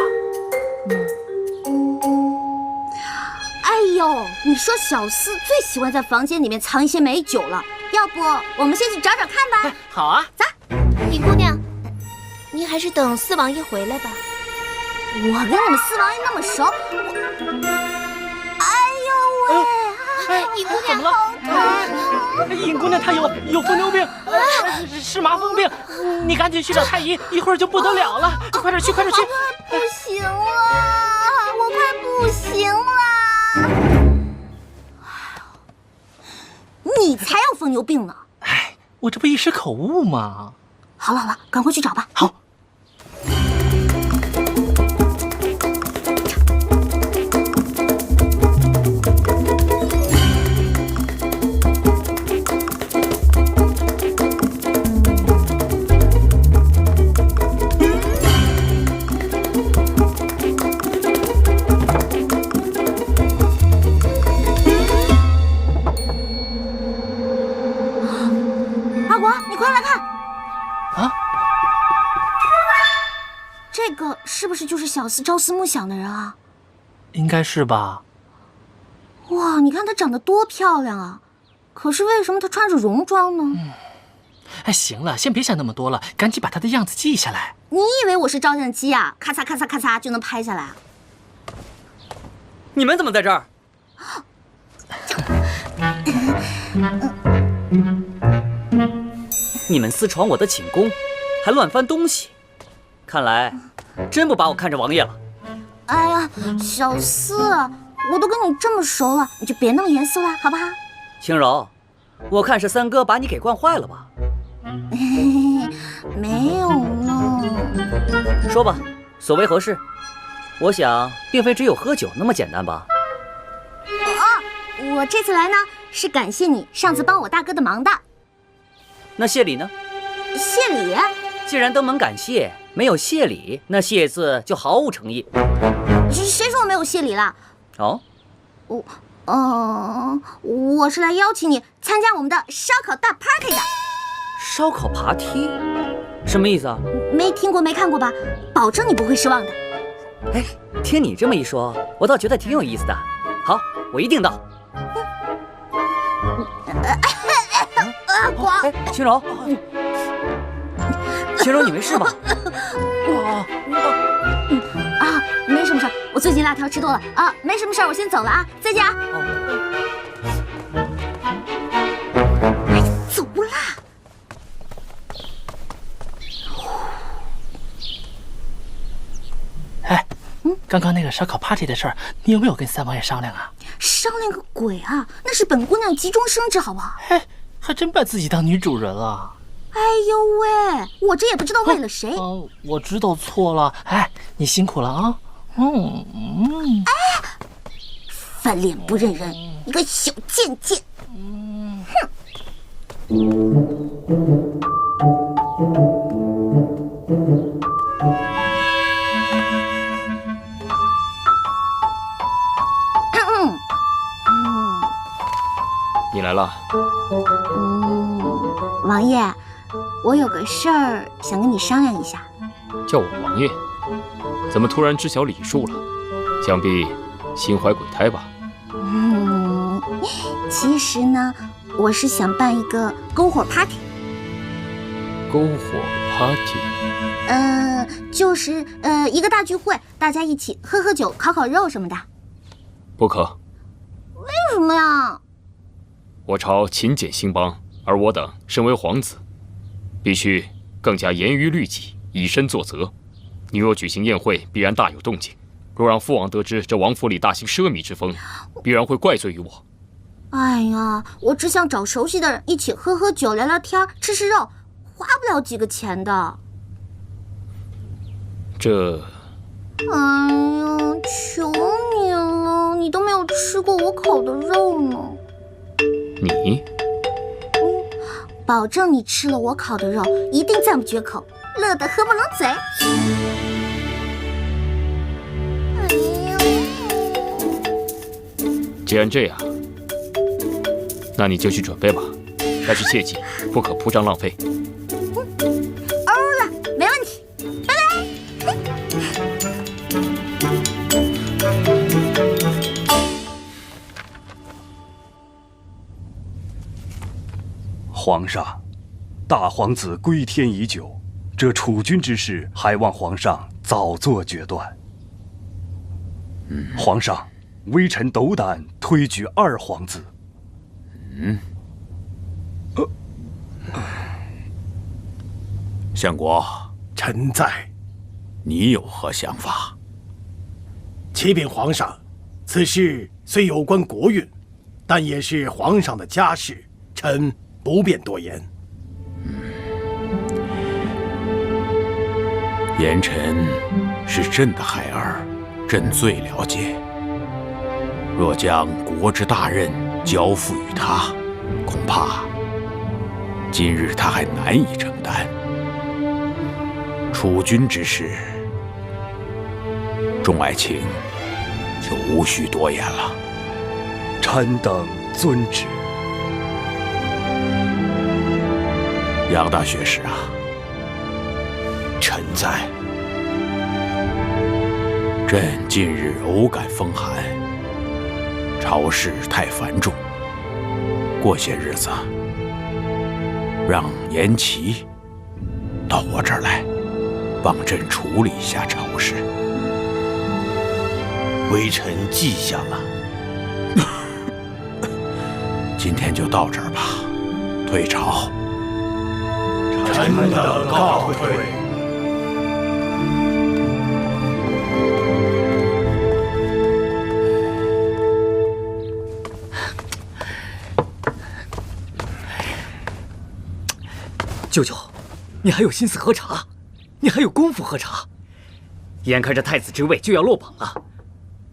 哎呦，你说小四最喜欢在房间里面藏一些美酒了，要不我们先去找找看吧？好啊，走。李姑娘，您还是等四王爷回来吧。我跟你们四王爷那么熟，哎呦喂！尹姑娘好疼！尹姑娘她有疯牛病，是麻风病，你赶紧去找太医，一会儿就不得了了，快点去，快点去！不行了，我快不行了！你才有疯牛病呢！哎，我这不一时口误吗？好了好了，赶快去找吧。好。阿国，你快来看！啊，这个是不是就是小四朝思暮想的人啊？应该是吧。哇，你看她长得多漂亮啊！可是为什么她穿着戎装呢？哎，行了，先别想那么多了，赶紧把她的样子记下来。你以为我是照相机啊？咔嚓咔嚓咔嚓就能拍下来啊？你们怎么在这儿？你们私闯我的寝宫，还乱翻东西，看来真不把我看着王爷了。哎呀，小四，我都跟你这么熟了，你就别那么严肃了，好不好？轻柔，我看是三哥把你给惯坏了吧？没有呢。说吧，所为何事？我想，并非只有喝酒那么简单吧？我这次来呢，是感谢你上次帮我大哥的忙的。那谢礼呢？谢礼？既然登门感谢，没有谢礼，那谢字就毫无诚意。谁说我没有谢礼了？哦，我是来邀请你参加我们的烧烤大 party 的。烧烤爬梯，什么意思啊？没听过没看过吧？保证你不会失望的。哎，听你这么一说，我倒觉得挺有意思的。好，我一定到。光，青柔，青柔，你没事吧？没什么事儿，我最近辣条吃多了啊，没什么事儿，我先走了啊，再见啊。哎，走啦。哎，刚刚那个烧烤 party 的事儿，你有没有跟三王爷商量啊？商量个鬼啊！那是本姑娘急中生智，好不好？嘿，还真把自己当女主人了。哎呦喂，我这也不知道为了谁。我知道错了。哎，你辛苦了啊。哎，翻脸不认人，你个小贱贱！你来了。王爷，我有个事儿想跟你商量一下。叫我王爷？怎么突然知晓礼数了？想必心怀鬼胎吧？其实呢，我是想办一个篝火 party。篝火 party？就是一个大聚会，大家一起喝喝酒、烤烤肉什么的。不可。为什么呀？我朝勤俭兴邦，而我等身为皇子，必须更加严于律己，以身作则。你若举行宴会，必然大有动静。若让父王得知这王府里大兴奢靡之风，必然会怪罪于我。哎呀，我只想找熟悉的人一起喝喝酒、聊聊天、吃吃肉，花不了几个钱的。这……哎呀，求你了，你都没有吃过我烤的肉呢。你？保证你吃了我烤的肉，一定赞不绝口，乐得合不拢嘴。既然这样，那你就去准备吧，但是切记不可铺张浪费。欧了，没问题，拜拜。皇上，大皇子归天已久，这储君之事还望皇上早做决断。皇上，微臣斗胆推举二皇子。相国，臣在。你有何想法？启禀皇上，此事虽有关国运，但也是皇上的家事，臣不便多言。严晨是朕的孩儿，朕最了解。若将国之大任交付于他，恐怕今日他还难以承担。储君之事，众爱卿就无需多言了。臣等遵旨。杨大学士啊，臣在。朕近日偶感风寒，朝事太繁重，过些日子让严琦到我这儿来，帮朕处理一下朝事。微臣记下了。今天就到这儿吧，退朝。臣等告退。舅舅，你还有心思喝茶？你还有功夫喝茶？眼看着太子之位就要落榜了，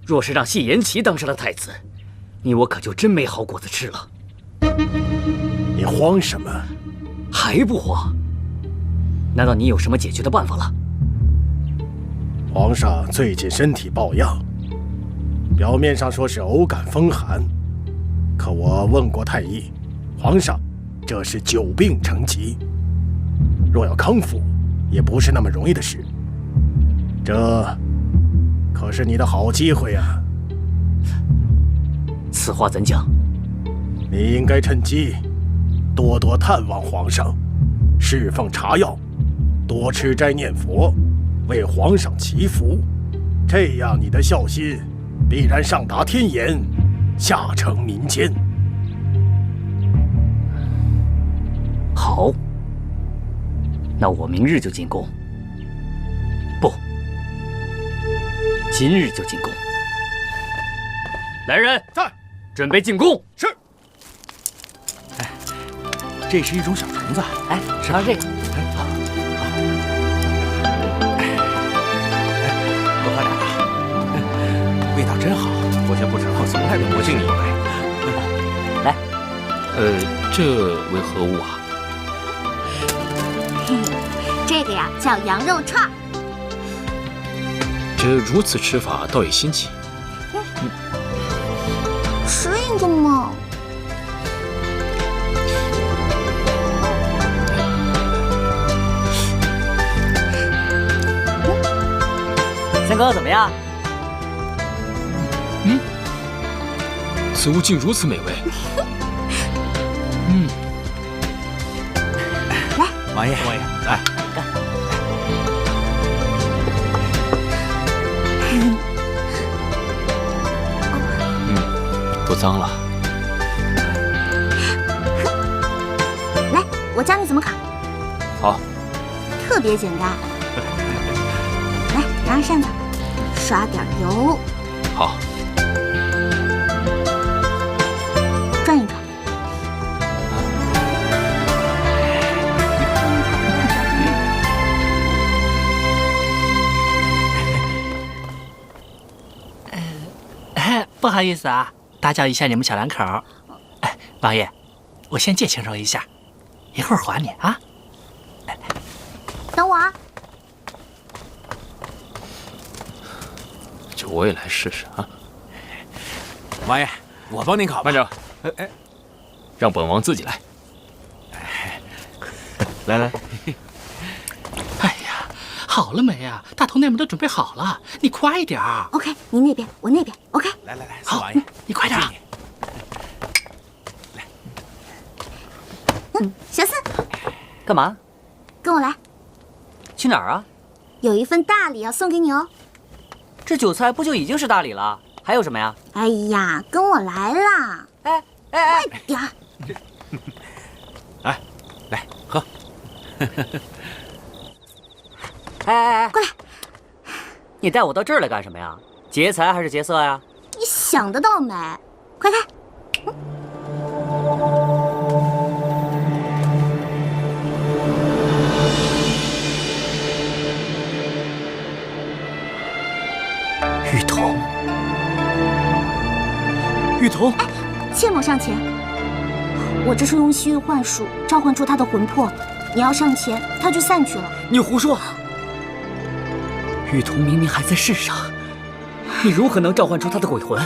若是让谢延琪当上了太子，你我可就真没好果子吃了。你慌什么？还不慌？难道你有什么解决的办法了？皇上最近身体抱恙，表面上说是偶感风寒，可我问过太医，皇上这是久病成疾，若要康复，也不是那么容易的事。这可是你的好机会啊！此话怎讲？你应该趁机多多探望皇上，侍奉茶药，多吃斋念佛，为皇上祈福，这样你的孝心必然上达天颜，下承民间。好，那我明日就进宫。不，今日就进宫。来人，在，准备进宫。是。哎，这是一种小虫子。哎，尝尝这个。哎，好，好。哎，多喝点吧。味道真好，我先不吃，我从来都不敬你一杯。来，这为何物啊？这个呀叫羊肉串。这如此吃法倒也新奇。吃一个嘛。三哥怎么样？此物竟如此美味。来，王爷，来。不脏了。来，我教你怎么烤。好。特别简单。来，拿着扇子，刷点油。好。转一转。不好意思啊，打搅一下你们小两口。哎，王爷，我先借轻柔一下，一会儿还你啊。等我啊。就我也来试试啊。王爷，我帮您烤吧。慢着，让本王自己来。来来。哎呀，好了没呀？大头那边都准备好了，你快一点。OK， 你那边，我那边。OK。来，好，王爷，你快点。小四，干嘛？跟我来。去哪儿啊？有一份大礼要送给你哦。这酒菜不就已经是大礼了？还有什么呀？哎呀，跟我来啦！快点儿！哎，来喝。哎，过来！你带我到这儿来干什么呀？劫财还是劫色呀？你想得到没？快开！玉童，玉童，切莫上前！我这是用西域幻术召唤出他的魂魄，你要上前，他就散去了。你胡说！玉童明明还在世上，你如何能召唤出他的鬼魂？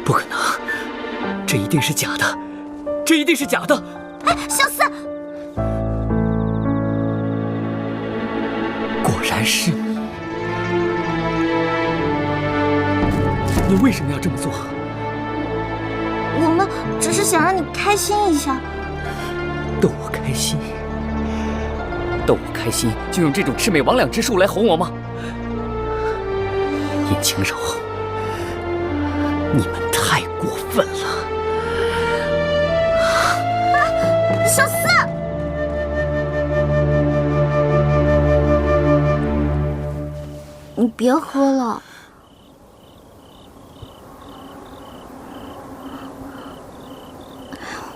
不可能，这一定是假的，这一定是假的！哎，小四！果然是你！你为什么要这么做？我们只是想让你开心一下。逗我开心？逗我开心就用这种魑魅魍魉之术来哄我吗？尹清柔，你们太过分了！小四，你别喝了。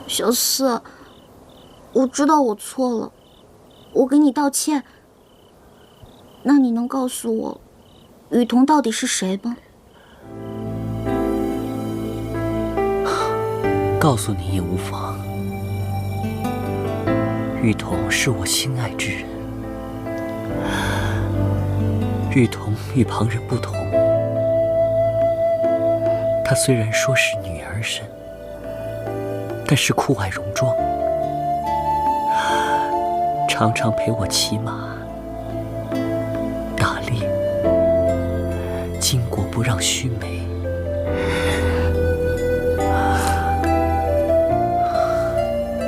小四，我知道我错了，我给你道歉。那你能告诉我，雨桐到底是谁吗？告诉你也无妨。玉童是我心爱之人。玉童与旁人不同，她虽然说是女儿身，但是酷爱戎装，常常陪我骑马、打猎，巾帼不让须眉。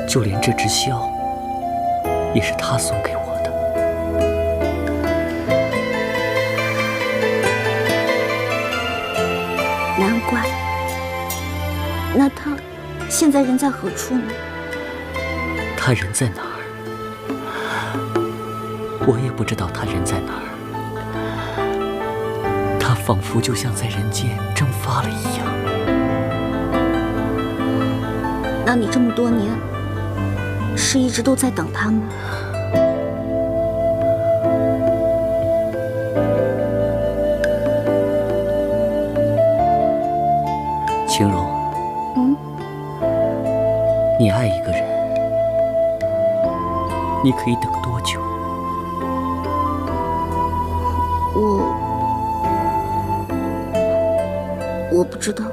就连这只箫，也是他送给我的。难怪。那他现在人在何处呢？他人在哪儿？我也不知道他人在哪儿。他仿佛就像在人间蒸发了一样。那你这么多年是一直都在等他吗？清柔，你爱一个人，你可以等多久？我不知道。